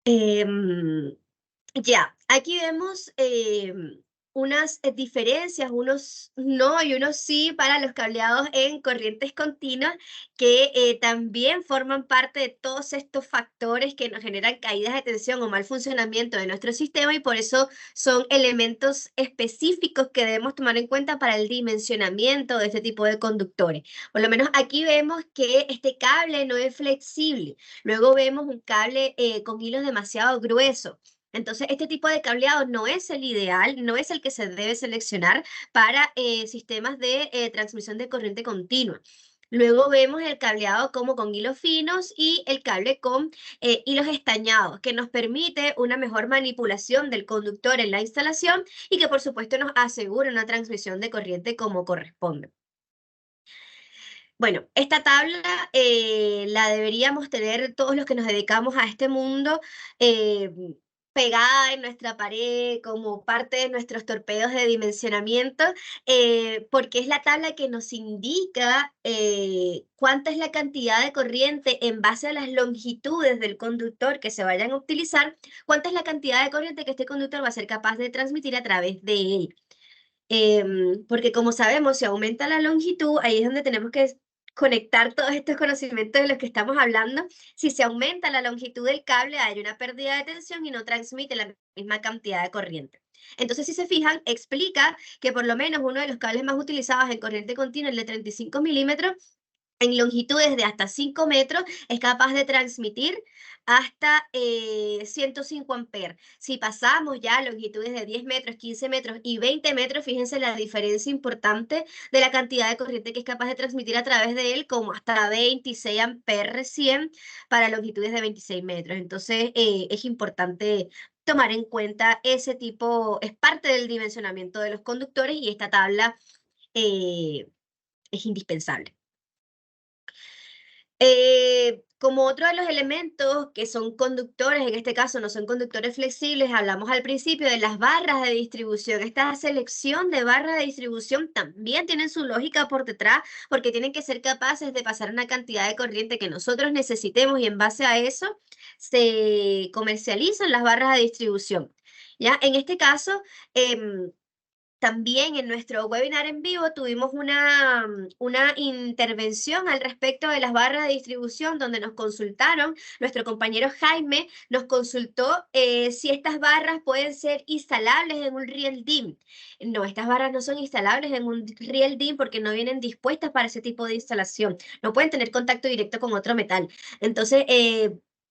Em, ya, aquí vemos unas diferencias, unos no y unos sí para los cableados en corrientes continuas que también forman parte de todos estos factores que nos generan caídas de tensión o mal funcionamiento de nuestro sistema y por eso son elementos específicos que debemos tomar en cuenta para el dimensionamiento de este tipo de conductores. Por lo menos aquí vemos que este cable no es flexible. Luego vemos un cable con hilos demasiado gruesos. Entonces, este tipo de cableado no es el ideal, no es el que se debe seleccionar para sistemas de transmisión de corriente continua. Luego vemos el cableado como con hilos finos y el cable con hilos estañados, que nos permite una mejor manipulación del conductor en la instalación y que por supuesto nos asegura una transmisión de corriente como corresponde. Bueno, esta tabla la deberíamos tener todos los que nos dedicamos a este mundo pegada en nuestra pared como parte de nuestros torpedos de dimensionamiento, porque es la tabla que nos indica cuánta es la cantidad de corriente en base a las longitudes del conductor que se vayan a utilizar, cuánta es la cantidad de corriente que este conductor va a ser capaz de transmitir a través de él. Porque como sabemos, si aumenta la longitud, ahí es donde tenemos que conectar todos estos conocimientos de los que estamos hablando. Si se aumenta la longitud del cable, hay una pérdida de tensión y no transmite la misma cantidad de corriente. Entonces, si se fijan, explica que por lo menos uno de los cables más utilizados en corriente continua, el de 35 milímetros, en longitudes de hasta 5 metros, es capaz de transmitir hasta 105 amperes. Si pasamos ya a longitudes de 10 metros, 15 metros y 20 metros, fíjense la diferencia importante de la cantidad de corriente que es capaz de transmitir a través de él, como hasta 26 amperes recién para longitudes de 26 metros. Entonces, es importante tomar en cuenta ese tipo, es parte del dimensionamiento de los conductores y esta tabla es indispensable. Como otro de los elementos que son conductores, en este caso no son conductores flexibles, hablamos al principio de las barras de distribución. Esta selección de barras de distribución también tienen su lógica por detrás, porque tienen que ser capaces de pasar una cantidad de corriente que nosotros necesitemos y en base a eso se comercializan las barras de distribución. ¿Ya? En este caso, también en nuestro webinar en vivo tuvimos una intervención al respecto de las barras de distribución donde nos consultaron, nuestro compañero Jaime nos consultó si estas barras pueden ser instalables en un Real DIM. No, estas barras no son instalables en un Real DIM porque no vienen dispuestas para ese tipo de instalación. No pueden tener contacto directo con otro metal. Entonces,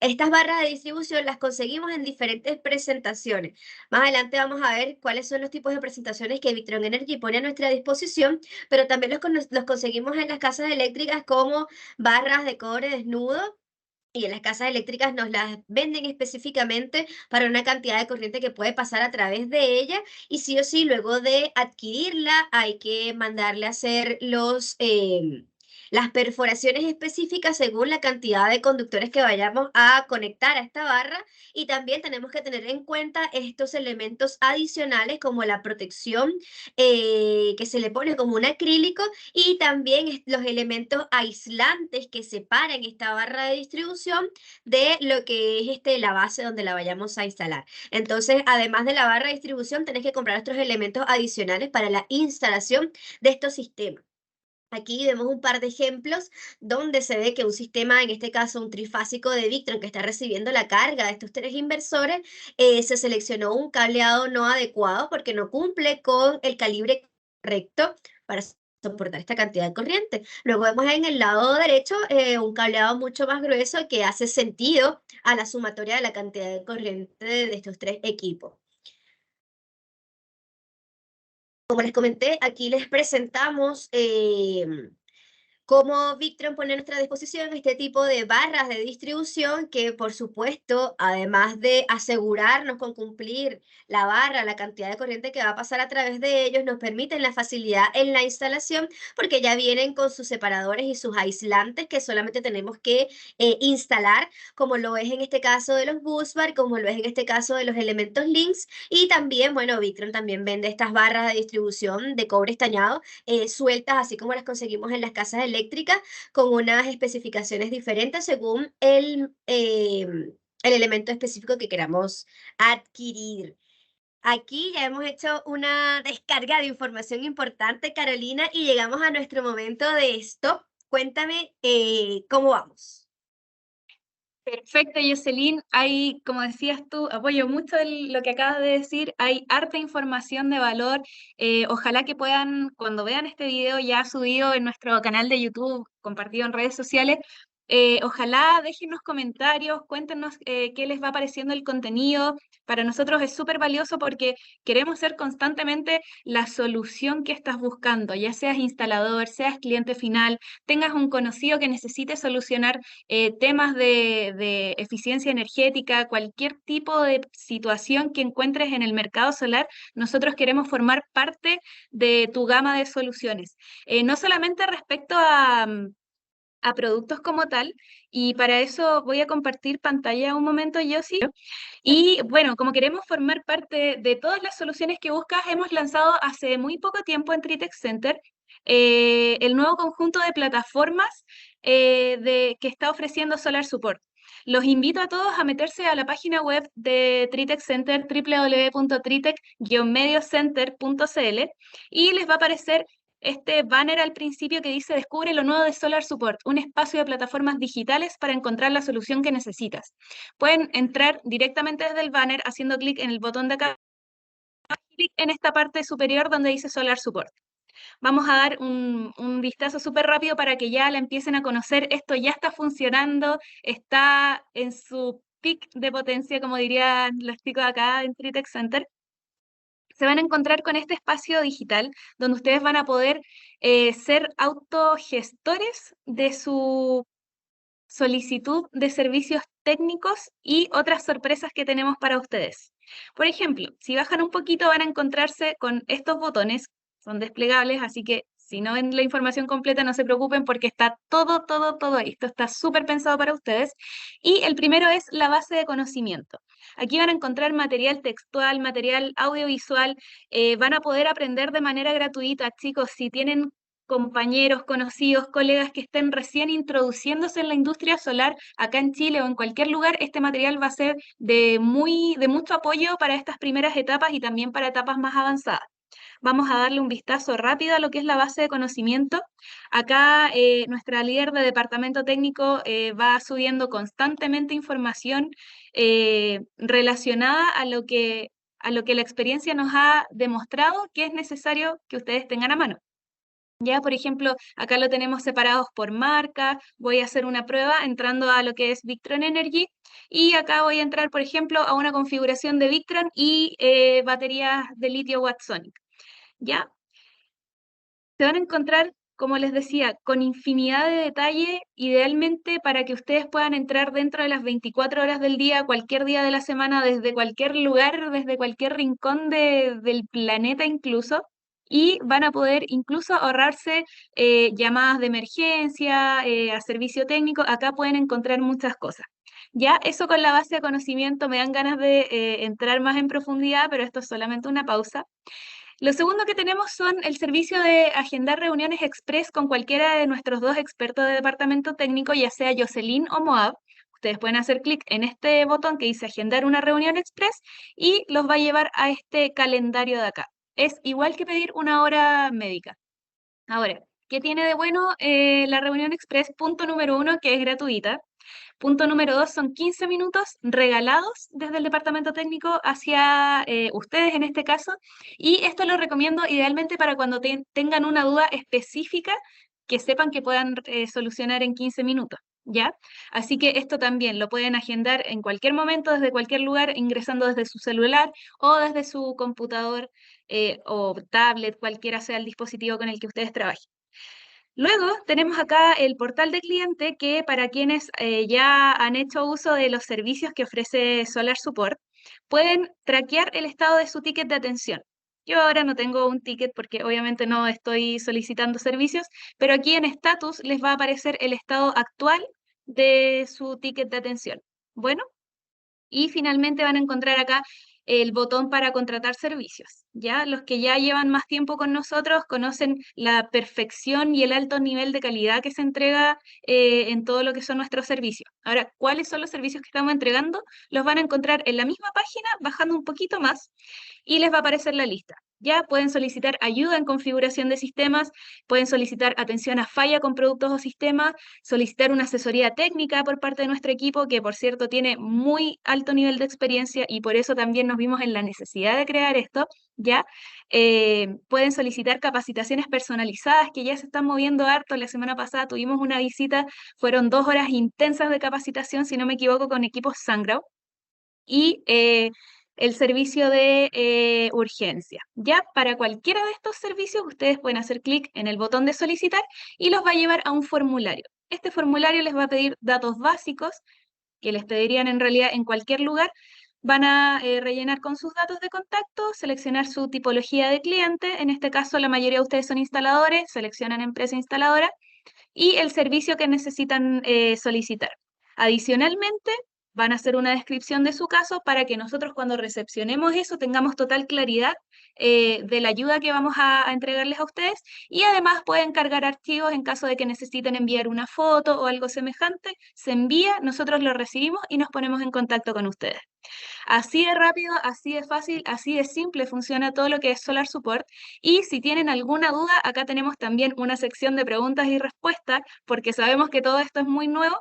estas barras de distribución las conseguimos en diferentes presentaciones. Más adelante vamos a ver cuáles son los tipos de presentaciones que Victron Energy pone a nuestra disposición, pero también los conseguimos en las casas eléctricas como barras de cobre desnudo. Y en las casas eléctricas nos las venden específicamente para una cantidad de corriente que puede pasar a través de ella y sí o sí, luego de adquirirla hay que mandarle a hacer las perforaciones específicas según la cantidad de conductores que vayamos a conectar a esta barra y también tenemos que tener en cuenta estos elementos adicionales como la protección que se le pone como un acrílico y también los elementos aislantes que separan esta barra de distribución de lo que es la base donde la vayamos a instalar. Entonces, además de la barra de distribución, tenés que comprar otros elementos adicionales para la instalación de estos sistemas. Aquí vemos un par de ejemplos donde se ve que un sistema, en este caso un trifásico de Victron que está recibiendo la carga de estos tres inversores, se seleccionó un cableado no adecuado porque no cumple con el calibre correcto para soportar esta cantidad de corriente. Luego vemos en el lado derecho un cableado mucho más grueso que hace sentido a la sumatoria de la cantidad de corriente de estos tres equipos. Como les comenté, aquí les presentamos cómo Victron pone a nuestra disposición este tipo de barras de distribución que, por supuesto, además de asegurarnos con cumplir la barra, la cantidad de corriente que va a pasar a través de ellos, nos permiten la facilidad en la instalación porque ya vienen con sus separadores y sus aislantes que solamente tenemos que instalar, como lo es en este caso de los busbar, como lo es en este caso de los elementos links y también, bueno, Victron también vende estas barras de distribución de cobre estañado sueltas, así como las conseguimos en las casas eléctricas, con unas especificaciones diferentes según el elemento específico que queramos adquirir. Aquí ya hemos hecho una descarga de información importante, Carolina, y llegamos a nuestro momento de stop. Cuéntame cómo vamos. Perfecto, Jocelyn. Hay, como decías tú, apoyo mucho lo que acabas de decir. Hay harta información de valor. Ojalá que puedan, cuando vean este video ya subido en nuestro canal de YouTube, compartido en redes sociales, ojalá déjenos comentarios, cuéntenos qué les va pareciendo el contenido. Para nosotros es súper valioso porque queremos ser constantemente la solución que estás buscando, ya seas instalador, seas cliente final, tengas un conocido que necesite solucionar temas de eficiencia energética, cualquier tipo de situación que encuentres en el mercado solar, nosotros queremos formar parte de tu gama de soluciones. No solamente respecto a productos como tal, y para eso voy a compartir pantalla un momento, yo sí. Y bueno, como queremos formar parte de todas las soluciones que buscas, hemos lanzado hace muy poco tiempo en Tritex Center el nuevo conjunto de plataformas que está ofreciendo Solar Support. Los invito a todos a meterse a la página web de Tritex Center, www.tritec-mediocenter.cl, y les va a aparecer este banner al principio que dice Descubre lo nuevo de Solar Support, un espacio de plataformas digitales para encontrar la solución que necesitas. Pueden entrar directamente desde el banner haciendo clic en el botón de acá, clic en esta parte superior donde dice Solar Support. Vamos a dar un vistazo súper rápido para que ya la empiecen a conocer. Esto ya está funcionando, está en su peak de potencia, como dirían los chicos acá en Tritex Center. Se van a encontrar con este espacio digital donde ustedes van a poder ser autogestores de su solicitud de servicios técnicos y otras sorpresas que tenemos para ustedes. Por ejemplo, si bajan un poquito van a encontrarse con estos botones, son desplegables, así que si no ven la información completa no se preocupen porque está todo ahí. Esto está súper pensado para ustedes. Y el primero es la base de conocimiento. Aquí van a encontrar material textual, material audiovisual, van a poder aprender de manera gratuita, chicos, si tienen compañeros, conocidos, colegas que estén recién introduciéndose en la industria solar acá en Chile o en cualquier lugar, este material va a ser de mucho apoyo para estas primeras etapas y también para etapas más avanzadas. Vamos a darle un vistazo rápido a lo que es la base de conocimiento. Acá nuestra líder de departamento técnico va subiendo constantemente información relacionada a lo que la experiencia nos ha demostrado que es necesario que ustedes tengan a mano. Ya, por ejemplo, acá lo tenemos separados por marca. Voy a hacer una prueba entrando a lo que es Victron Energy y acá voy a entrar, por ejemplo, a una configuración de Victron y baterías de litio Watsonic. Ya, se van a encontrar, como les decía, con infinidad de detalle, idealmente para que ustedes puedan entrar dentro de las 24 horas del día, cualquier día de la semana, desde cualquier lugar, desde cualquier rincón del planeta incluso, y van a poder incluso ahorrarse llamadas de emergencia, a servicio técnico. Acá pueden encontrar muchas cosas. Ya, eso con la base de conocimiento me dan ganas de entrar más en profundidad, pero esto es solamente una pausa. Lo segundo que tenemos son el servicio de agendar reuniones express con cualquiera de nuestros dos expertos de departamento técnico, ya sea Jocelyn o Moab. Ustedes pueden hacer clic en este botón que dice agendar una reunión express y los va a llevar a este calendario de acá. Es igual que pedir una hora médica. Ahora, ¿qué tiene de bueno la reunión express? Punto número uno, que es gratuita. Punto número dos, son 15 minutos regalados desde el departamento técnico hacia ustedes en este caso. Y esto lo recomiendo idealmente para cuando tengan una duda específica que sepan que puedan solucionar en 15 minutos. ¿Ya? Así que esto también lo pueden agendar en cualquier momento, desde cualquier lugar, ingresando desde su celular o desde su computador o tablet, cualquiera sea el dispositivo con el que ustedes trabajen. Luego tenemos acá el portal de cliente que para quienes ya han hecho uso de los servicios que ofrece Solar Support, pueden traquear el estado de su ticket de atención. Yo ahora no tengo un ticket porque obviamente no estoy solicitando servicios, pero aquí en status les va a aparecer el estado actual de su ticket de atención. Bueno, y finalmente van a encontrar acá el botón para contratar servicios. ¿Ya? Los que ya llevan más tiempo con nosotros conocen la perfección y el alto nivel de calidad que se entrega en todo lo que son nuestros servicios. Ahora, ¿cuáles son los servicios que estamos entregando? Los van a encontrar en la misma página, bajando un poquito más, y les va a aparecer la lista. Ya pueden solicitar ayuda en configuración de sistemas, pueden solicitar atención a falla con productos o sistemas, solicitar una asesoría técnica por parte de nuestro equipo, que por cierto tiene muy alto nivel de experiencia y por eso también nos vimos en la necesidad de crear esto, ¿ya? Pueden solicitar capacitaciones personalizadas que ya se están moviendo harto. La semana pasada tuvimos una visita, fueron 2 horas intensas de capacitación, si no me equivoco, con equipos Sangrao. Y el servicio de urgencia. Ya para cualquiera de estos servicios ustedes pueden hacer clic en el botón de solicitar y los va a llevar a un formulario. Este formulario les va a pedir datos básicos que les pedirían en realidad en cualquier lugar. Van a rellenar con sus datos de contacto, seleccionar su tipología de cliente. En este caso la mayoría de ustedes son instaladores, seleccionan empresa instaladora y el servicio que necesitan solicitar. Adicionalmente, van a hacer una descripción de su caso para que nosotros cuando recepcionemos eso tengamos total claridad de la ayuda que vamos a entregarles a ustedes y además pueden cargar archivos en caso de que necesiten enviar una foto o algo semejante, se envía, nosotros lo recibimos y nos ponemos en contacto con ustedes. Así de rápido, así de fácil, así de simple funciona todo lo que es Solar Support. Y si tienen alguna duda, acá tenemos también una sección de preguntas y respuestas, porque sabemos que todo esto es muy nuevo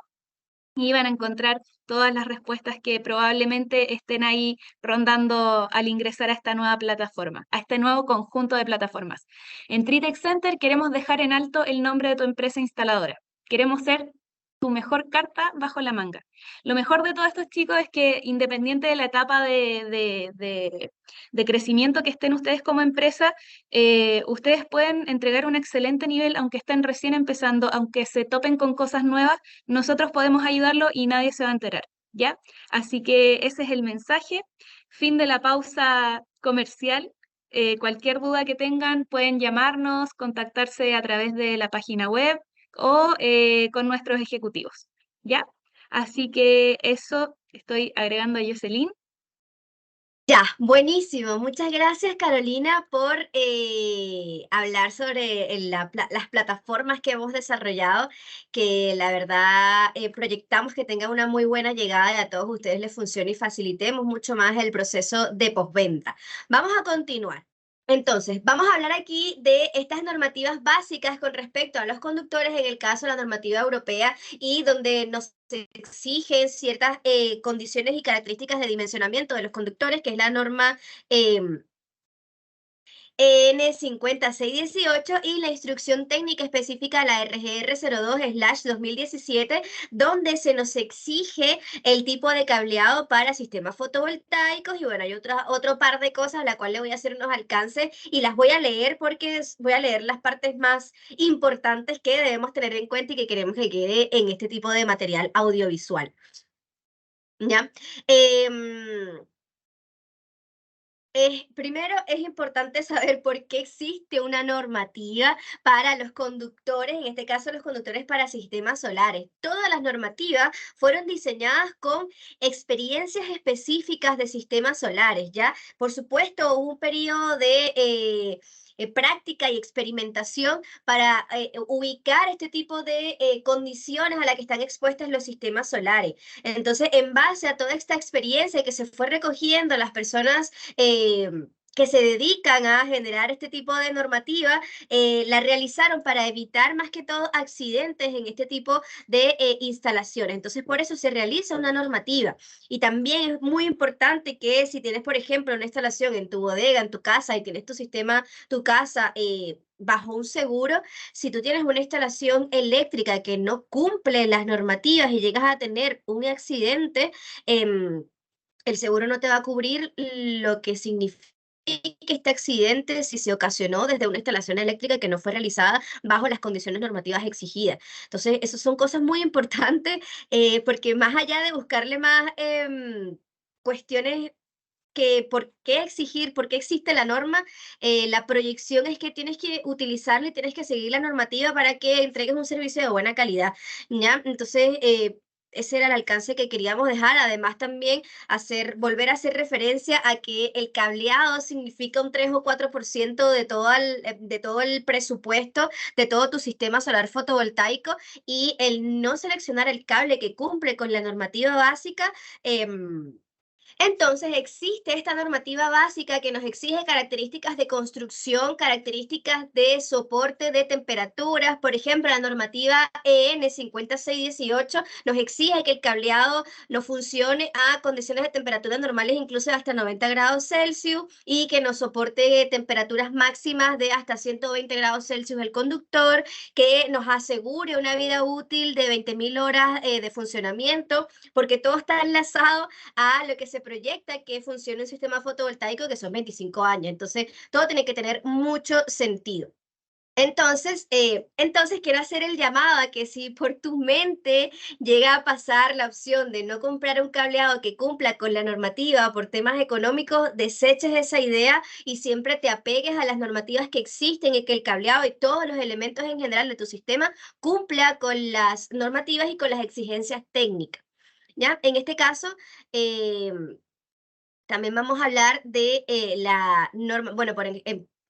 y van a encontrar todas las respuestas que probablemente estén ahí rondando al ingresar a esta nueva plataforma, a este nuevo conjunto de plataformas. En Tritech Center queremos dejar en alto el nombre de tu empresa instaladora. Queremos ser tu mejor carta bajo la manga. Lo mejor de todos estos chicos es que independiente de la etapa de crecimiento que estén ustedes como empresa, ustedes pueden entregar un excelente nivel aunque estén recién empezando, aunque se topen con cosas nuevas, nosotros podemos ayudarlo y nadie se va a enterar, ¿ya? Así que ese es el mensaje. Fin de la pausa comercial. Cualquier duda que tengan pueden llamarnos, contactarse a través de la página web o con nuestros ejecutivos, ¿ya? Así que eso estoy agregando a Jocelyn. Ya, buenísimo. Muchas gracias, Carolina, por hablar sobre las plataformas que hemos desarrollado, que la verdad proyectamos que tengan una muy buena llegada y a todos ustedes les funcione y facilitemos mucho más el proceso de postventa. Vamos a continuar. Entonces, vamos a hablar aquí de estas normativas básicas con respecto a los conductores, en el caso de la normativa europea y donde nos exigen ciertas condiciones y características de dimensionamiento de los conductores, que es la norma N5618 y la instrucción técnica específica, la RGR02/2017, donde se nos exige el tipo de cableado para sistemas fotovoltaicos y bueno, hay otro par de cosas a la cual le voy a hacer unos alcances y las voy a leer porque voy a leer las partes más importantes que debemos tener en cuenta y que queremos que quede en este tipo de material audiovisual. ¿Ya? Primero es importante saber por qué existe una normativa para los conductores, en este caso los conductores para sistemas solares. Todas las normativas fueron diseñadas con experiencias específicas de sistemas solares, ¿ya? Por supuesto, hubo un periodo de práctica y experimentación para ubicar este tipo de condiciones a las que están expuestas los sistemas solares. Entonces, en base a toda esta experiencia que se fue recogiendo, las personas que se dedican a generar este tipo de normativa, la realizaron para evitar más que todo accidentes en este tipo de instalaciones. Entonces, por eso se realiza una normativa. Y también es muy importante que si tienes, por ejemplo, una instalación en tu bodega, en tu casa, y tienes tu sistema, tu casa, bajo un seguro, si tú tienes una instalación eléctrica que no cumple las normativas y llegas a tener un accidente, el seguro no te va a cubrir lo que significa este accidente si se ocasionó desde una instalación eléctrica que no fue realizada bajo las condiciones normativas exigidas. Entonces, esas son cosas muy importantes porque más allá de buscarle más cuestiones que por qué exigir, por qué existe la norma, la proyección es que tienes que utilizarla y tienes que seguir la normativa para que entregues un servicio de buena calidad, ¿ya? Entonces, ese era el alcance que queríamos dejar. Además, también volver a hacer referencia a que el cableado significa un 3 o 4% de todo el presupuesto de todo tu sistema solar fotovoltaico y el no seleccionar el cable que cumple con la normativa básica. Entonces, existe esta normativa básica que nos exige características de construcción, características de soporte de temperaturas. Por ejemplo, la normativa EN 5618 nos exige que el cableado no funcione a condiciones de temperatura normales, incluso hasta 90 grados Celsius, y que nos soporte temperaturas máximas de hasta 120 grados Celsius el conductor, que nos asegure una vida útil de 20.000 horas de funcionamiento, porque todo está enlazado a lo que se proyecta que funcione un sistema fotovoltaico, que son 25 años. Entonces, todo tiene que tener mucho sentido. Entonces quiero hacer el llamado a que si por tu mente llega a pasar la opción de no comprar un cableado que cumpla con la normativa por temas económicos, deseches esa idea y siempre te apegues a las normativas que existen y que el cableado y todos los elementos en general de tu sistema cumpla con las normativas y con las exigencias técnicas. ¿Ya? En este caso, también vamos a hablar de la norma, bueno,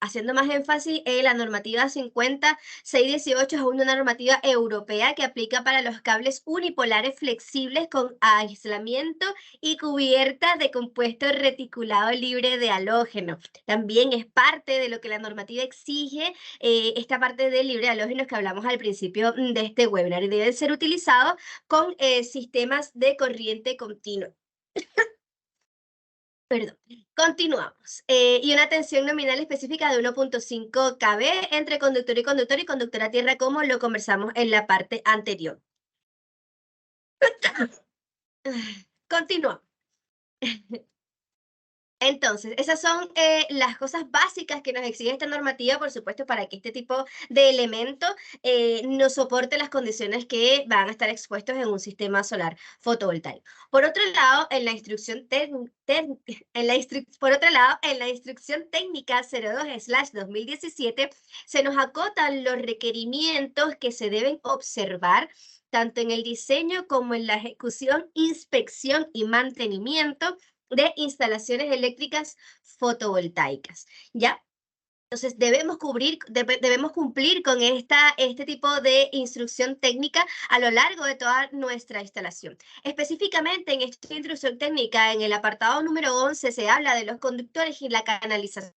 haciendo más énfasis en la normativa 50618, es una normativa europea que aplica para los cables unipolares flexibles con aislamiento y cubierta de compuesto reticulado libre de halógeno. También es parte de lo que la normativa exige, esta parte de libre de halógenos que hablamos al principio de este webinar, y deben ser utilizados con sistemas de corriente continua. Perdón. Continuamos. Y una tensión nominal específica de 1.5 kV entre conductor y conductor a tierra, como lo conversamos en la parte anterior. Continuamos. Entonces, esas son las cosas básicas que nos exige esta normativa, por supuesto, para que este tipo de elemento no soporte las condiciones que van a estar expuestos en un sistema solar fotovoltaico. Por otro lado, en la instrucción, por otro lado, en la instrucción técnica 02/2017 se nos acotan los requerimientos que se deben observar tanto en el diseño como en la ejecución, inspección y mantenimiento de instalaciones eléctricas fotovoltaicas, ¿ya? Entonces, debemos cumplir con este tipo de instrucción técnica a lo largo de toda nuestra instalación. Específicamente en esta instrucción técnica, en el apartado número 11, se habla de los conductores y la canalización.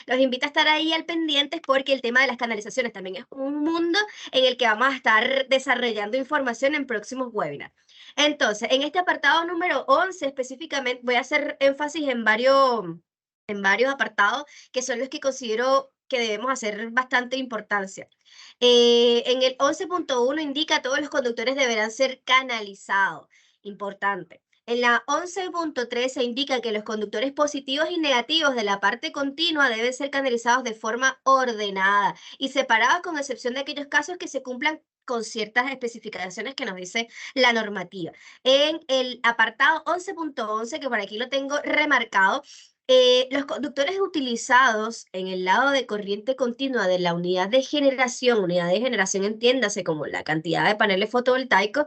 Los invito a estar ahí al pendientes porque el tema de las canalizaciones también es un mundo en el que vamos a estar desarrollando información en próximos webinars. Entonces, en este apartado número 11 específicamente, voy a hacer énfasis en varios apartados que son los que considero que debemos hacer bastante importancia. En el 11.1 indica todos los conductores deberán ser canalizados. Importante. En la 11.3 se indica que los conductores positivos y negativos de la parte continua deben ser canalizados de forma ordenada y separados, con excepción de aquellos casos que se cumplan con ciertas especificaciones que nos dice la normativa. En el apartado 11.11, que por aquí lo tengo remarcado, los conductores utilizados en el lado de corriente continua de la unidad de generación entiéndase como la cantidad de paneles fotovoltaicos,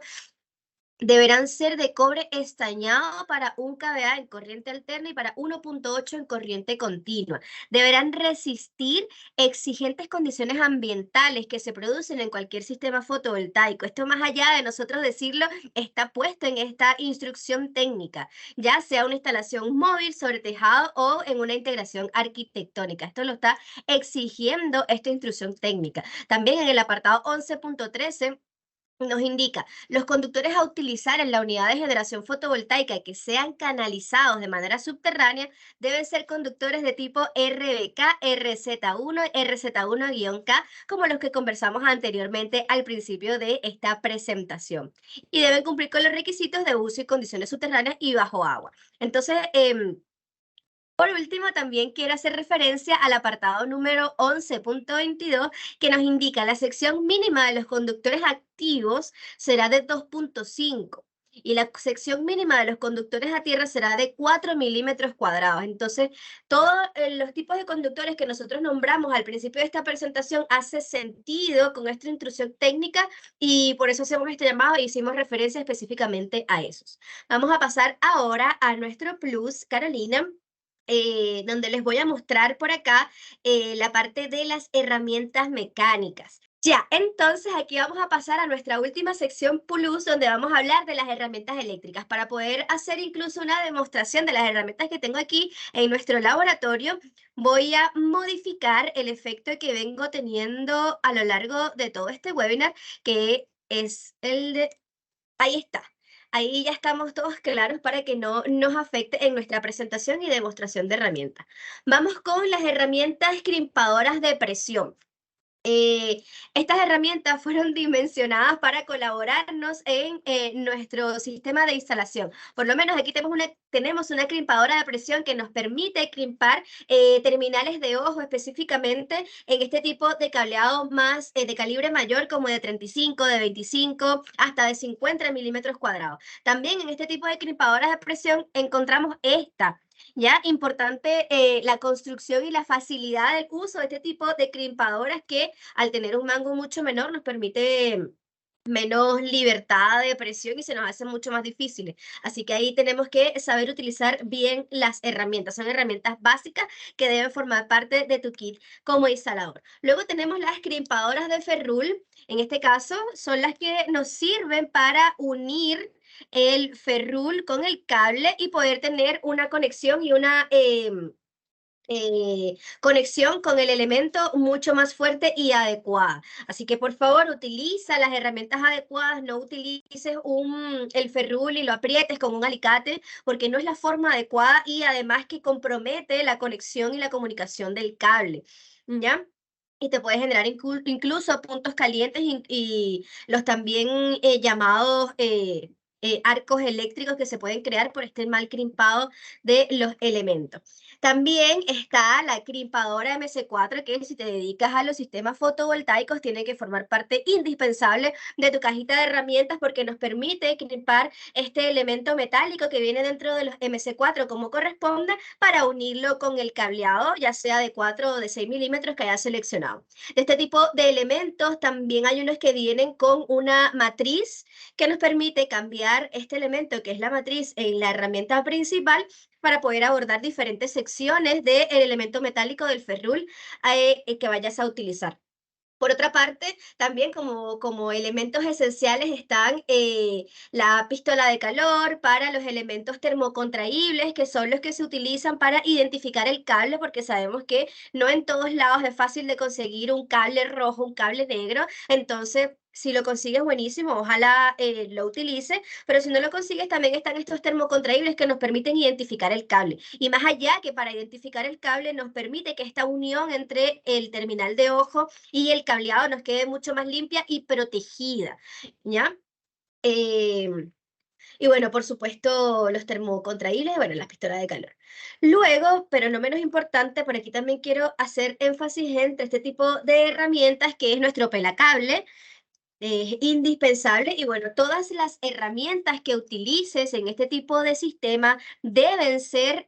deberán ser de cobre estañado para 1 kVA en corriente alterna y para 1.8 en corriente continua. Deberán resistir exigentes condiciones ambientales que se producen en cualquier sistema fotovoltaico. Esto, más allá de nosotros decirlo, está puesto en esta instrucción técnica, ya sea una instalación móvil sobre tejado o en una integración arquitectónica. Esto lo está exigiendo esta instrucción técnica. También en el apartado 11.13 nos indica: los conductores a utilizar en la unidad de generación fotovoltaica que sean canalizados de manera subterránea deben ser conductores de tipo RBK, RZ1, RZ1-K, como los que conversamos anteriormente al principio de esta presentación. Y deben cumplir con los requisitos de uso y condiciones subterráneas y bajo agua. Entonces, por último, también quiero hacer referencia al apartado número 11.22, que nos indica: la sección mínima de los conductores activos será de 2.5 y la sección mínima de los conductores a tierra será de 4 milímetros cuadrados. Entonces, todos los tipos de conductores que nosotros nombramos al principio de esta presentación hace sentido con esta instrucción técnica y por eso hacemos este llamado e hicimos referencia específicamente a esos. Vamos a pasar ahora a nuestro plus, Carolina, donde les voy a mostrar por acá la parte de las herramientas mecánicas. Ya, entonces aquí vamos a pasar a nuestra última sección Plus, donde vamos a hablar de las herramientas eléctricas. Para poder hacer incluso una demostración de las herramientas que tengo aquí en nuestro laboratorio, voy a modificar el efecto que vengo teniendo a lo largo de todo este webinar, que es el de... Ahí está. Ahí ya estamos todos claros para que no nos afecte en nuestra presentación y demostración de herramientas. Vamos con las herramientas crimpadoras de presión. Eh, Estas herramientas fueron dimensionadas para colaborarnos en nuestro sistema de instalación. Por lo menos aquí tenemos una crimpadora de presión que nos permite crimpar terminales de ojo específicamente en este tipo de cableado más de calibre mayor como de 35, de 25, hasta de 50 milímetros cuadrados. También en este tipo de crimpadoras de presión encontramos esta. Ya, importante la construcción y la facilidad del uso de este tipo de crimpadoras que al tener un mango mucho menor nos permite menos libertad de presión y se nos hace mucho más difíciles. Así que ahí tenemos que saber utilizar bien las herramientas. Son herramientas básicas que deben formar parte de tu kit como instalador. Luego tenemos las crimpadoras de ferrul. En este caso son las que nos sirven para unir el ferrul con el cable y poder tener una conexión y una conexión con el elemento mucho más fuerte y adecuada. Así que por favor utiliza las herramientas adecuadas, no utilices el ferrul y lo aprietes con un alicate porque no es la forma adecuada y además que compromete la conexión y la comunicación del cable. ¿Ya? Y te puede generar incluso puntos calientes y los también llamados arcos eléctricos que se pueden crear por este mal crimpado de los elementos. También está la crimpadora MC4, que si te dedicas a los sistemas fotovoltaicos, tiene que formar parte indispensable de tu cajita de herramientas porque nos permite crimpar este elemento metálico que viene dentro de los MC4 como corresponde para unirlo con el cableado, ya sea de 4 o de 6 milímetros que hayas seleccionado. De este tipo de elementos también hay unos que vienen con una matriz que nos permite cambiar este elemento que es la matriz en la herramienta principal para poder abordar diferentes secciones del elemento metálico del ferrul que vayas a utilizar. Por otra parte, también como elementos esenciales están la pistola de calor para los elementos termocontraíbles, que son los que se utilizan para identificar el cable, porque sabemos que no en todos lados es fácil de conseguir un cable rojo, un cable negro. Entonces, si lo consigues, buenísimo, ojalá lo utilices, pero si no lo consigues, también están estos termocontraíbles que nos permiten identificar el cable. Y más allá que para identificar el cable nos permite que esta unión entre el terminal de ojo y el cableado nos quede mucho más limpia y protegida, ¿ya? Eh, y bueno, por supuesto, los termocontraíbles, bueno, las pistolas de calor. Luego, pero no menos importante, por aquí también quiero hacer énfasis entre este tipo de herramientas que es nuestro pelacable, es indispensable y bueno, todas las herramientas que utilices en este tipo de sistema deben ser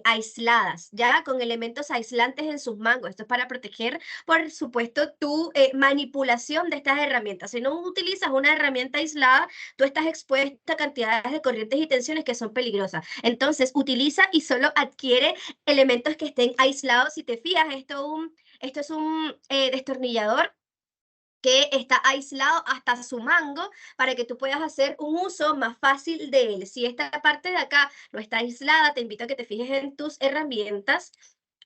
aisladas, ya con elementos aislantes en sus mangos. Esto es para proteger, por supuesto, tu manipulación de estas herramientas. Si no utilizas una herramienta aislada, tú estás expuesta a cantidades de corrientes y tensiones que son peligrosas. Entonces, utiliza y solo adquiere elementos que estén aislados. Si te fijas, esto es un destornillador que está aislado hasta su mango para que tú puedas hacer un uso más fácil de él. Si esta parte de acá no está aislada, te invito a que te fijes en tus herramientas.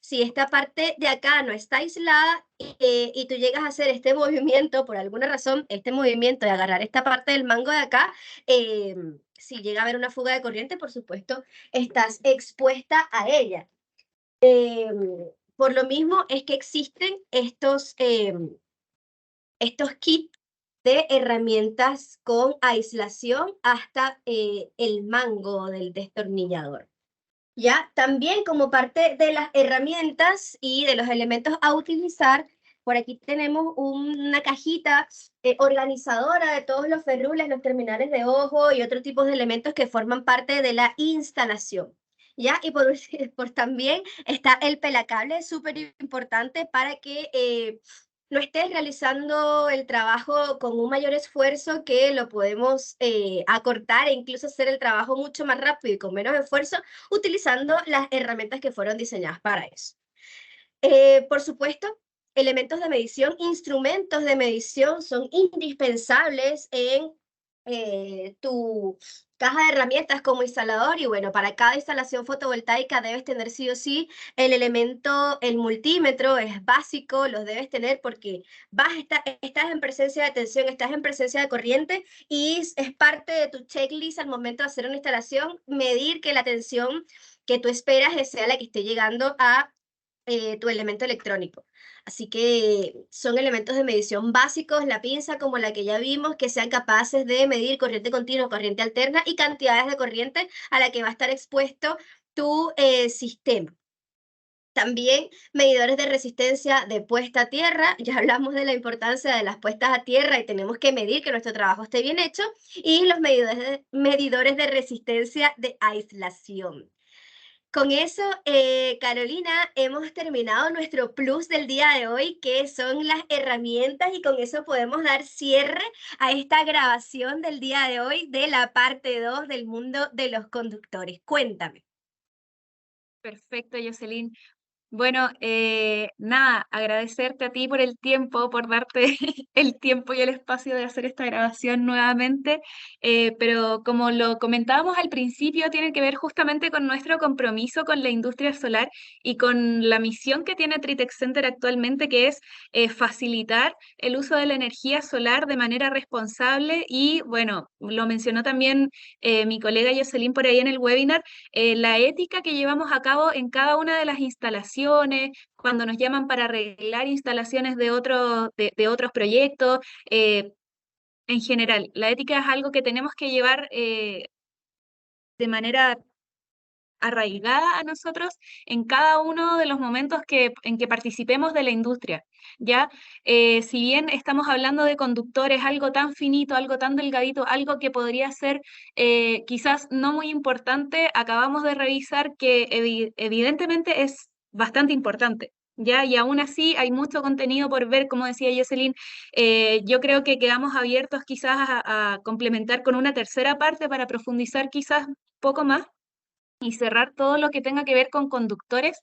Si esta parte de acá no está aislada y tú llegas a hacer este movimiento, por alguna razón, este movimiento de agarrar esta parte del mango de acá, si llega a haber una fuga de corriente, por supuesto, estás expuesta a ella. Eh, por lo mismo es que existen estos kits de herramientas con aislación hasta el mango del destornillador. Ya, también como parte de las herramientas y de los elementos a utilizar, por aquí tenemos una cajita organizadora de todos los ferrules, los terminales de ojo y otro tipo de elementos que forman parte de la instalación. ¿Ya? Y por también está el pelacable, súper importante para que no estés realizando el trabajo con un mayor esfuerzo que lo podemos acortar e incluso hacer el trabajo mucho más rápido y con menos esfuerzo utilizando las herramientas que fueron diseñadas para eso. Por supuesto, elementos de medición, instrumentos de medición son indispensables en tu caja de herramientas como instalador y bueno, para cada instalación fotovoltaica debes tener sí o sí el elemento, el multímetro es básico, los debes tener porque estás en presencia de tensión, estás en presencia de corriente y es parte de tu checklist al momento de hacer una instalación, medir que la tensión que tú esperas sea la que esté llegando a tu elemento electrónico. Así que son elementos de medición básicos, la pinza como la que ya vimos, que sean capaces de medir corriente continua, corriente alterna y cantidades de corriente a la que va a estar expuesto tu sistema. También medidores de resistencia de puesta a tierra, ya hablamos de la importancia de las puestas a tierra y tenemos que medir que nuestro trabajo esté bien hecho, y los medidores de resistencia de aislación. Con eso, Carolina, hemos terminado nuestro plus del día de hoy, que son las herramientas, y con eso podemos dar cierre a esta grabación del día de hoy de la parte 2 del mundo de los conductores. Cuéntame. Perfecto, Jocelyn. Bueno, nada, agradecerte a ti por el tiempo, por darte el tiempo y el espacio de hacer esta grabación nuevamente, pero como lo comentábamos al principio, tiene que ver justamente con nuestro compromiso con la industria solar y con la misión que tiene Tritech Center actualmente, que es facilitar el uso de la energía solar de manera responsable y, bueno, lo mencionó también mi colega Jocelyn por ahí en el webinar, la ética que llevamos a cabo en cada una de las instalaciones, cuando nos llaman para arreglar instalaciones de otros proyectos, en general, la ética es algo que tenemos que llevar de manera arraigada a nosotros en cada uno de los momentos en que participemos de la industria. ¿Ya? Si bien estamos hablando de conductores, algo tan finito, algo tan delgadito, algo que podría ser quizás no muy importante, acabamos de revisar que evidentemente es bastante importante. ¿Ya? Y aún así hay mucho contenido por ver, como decía Jocelyn, yo creo que quedamos abiertos quizás a complementar con una tercera parte para profundizar quizás poco más y cerrar todo lo que tenga que ver con conductores.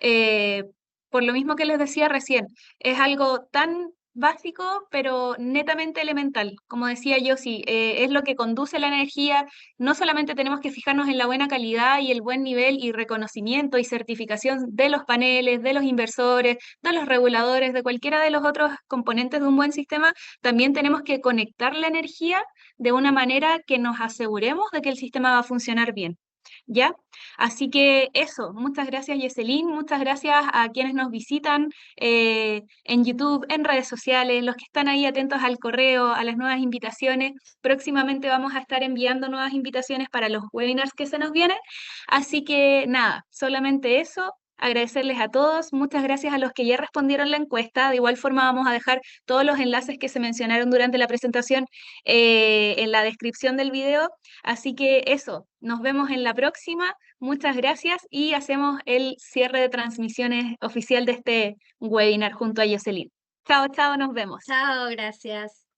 eh, por lo mismo que les decía recién, es algo tan básico, pero netamente elemental. Como decía yo, sí, es lo que conduce la energía. No solamente tenemos que fijarnos en la buena calidad y el buen nivel y reconocimiento y certificación de los paneles, de los inversores, de los reguladores, de cualquiera de los otros componentes de un buen sistema, también tenemos que conectar la energía de una manera que nos aseguremos de que el sistema va a funcionar bien. ¿Ya? Así que eso, muchas gracias Yeselín, muchas gracias a quienes nos visitan en YouTube, en redes sociales, los que están ahí atentos al correo, a las nuevas invitaciones. Próximamente vamos a estar enviando nuevas invitaciones para los webinars que se nos vienen. Así que nada, solamente eso. Agradecerles a todos, muchas gracias a los que ya respondieron la encuesta. De igual forma vamos a dejar todos los enlaces que se mencionaron durante la presentación en la descripción del video. Así que eso, nos vemos en la próxima. Muchas gracias y hacemos el cierre de transmisiones oficial de este webinar junto a Jocelyn. Chao, chao, nos vemos. Chao, gracias.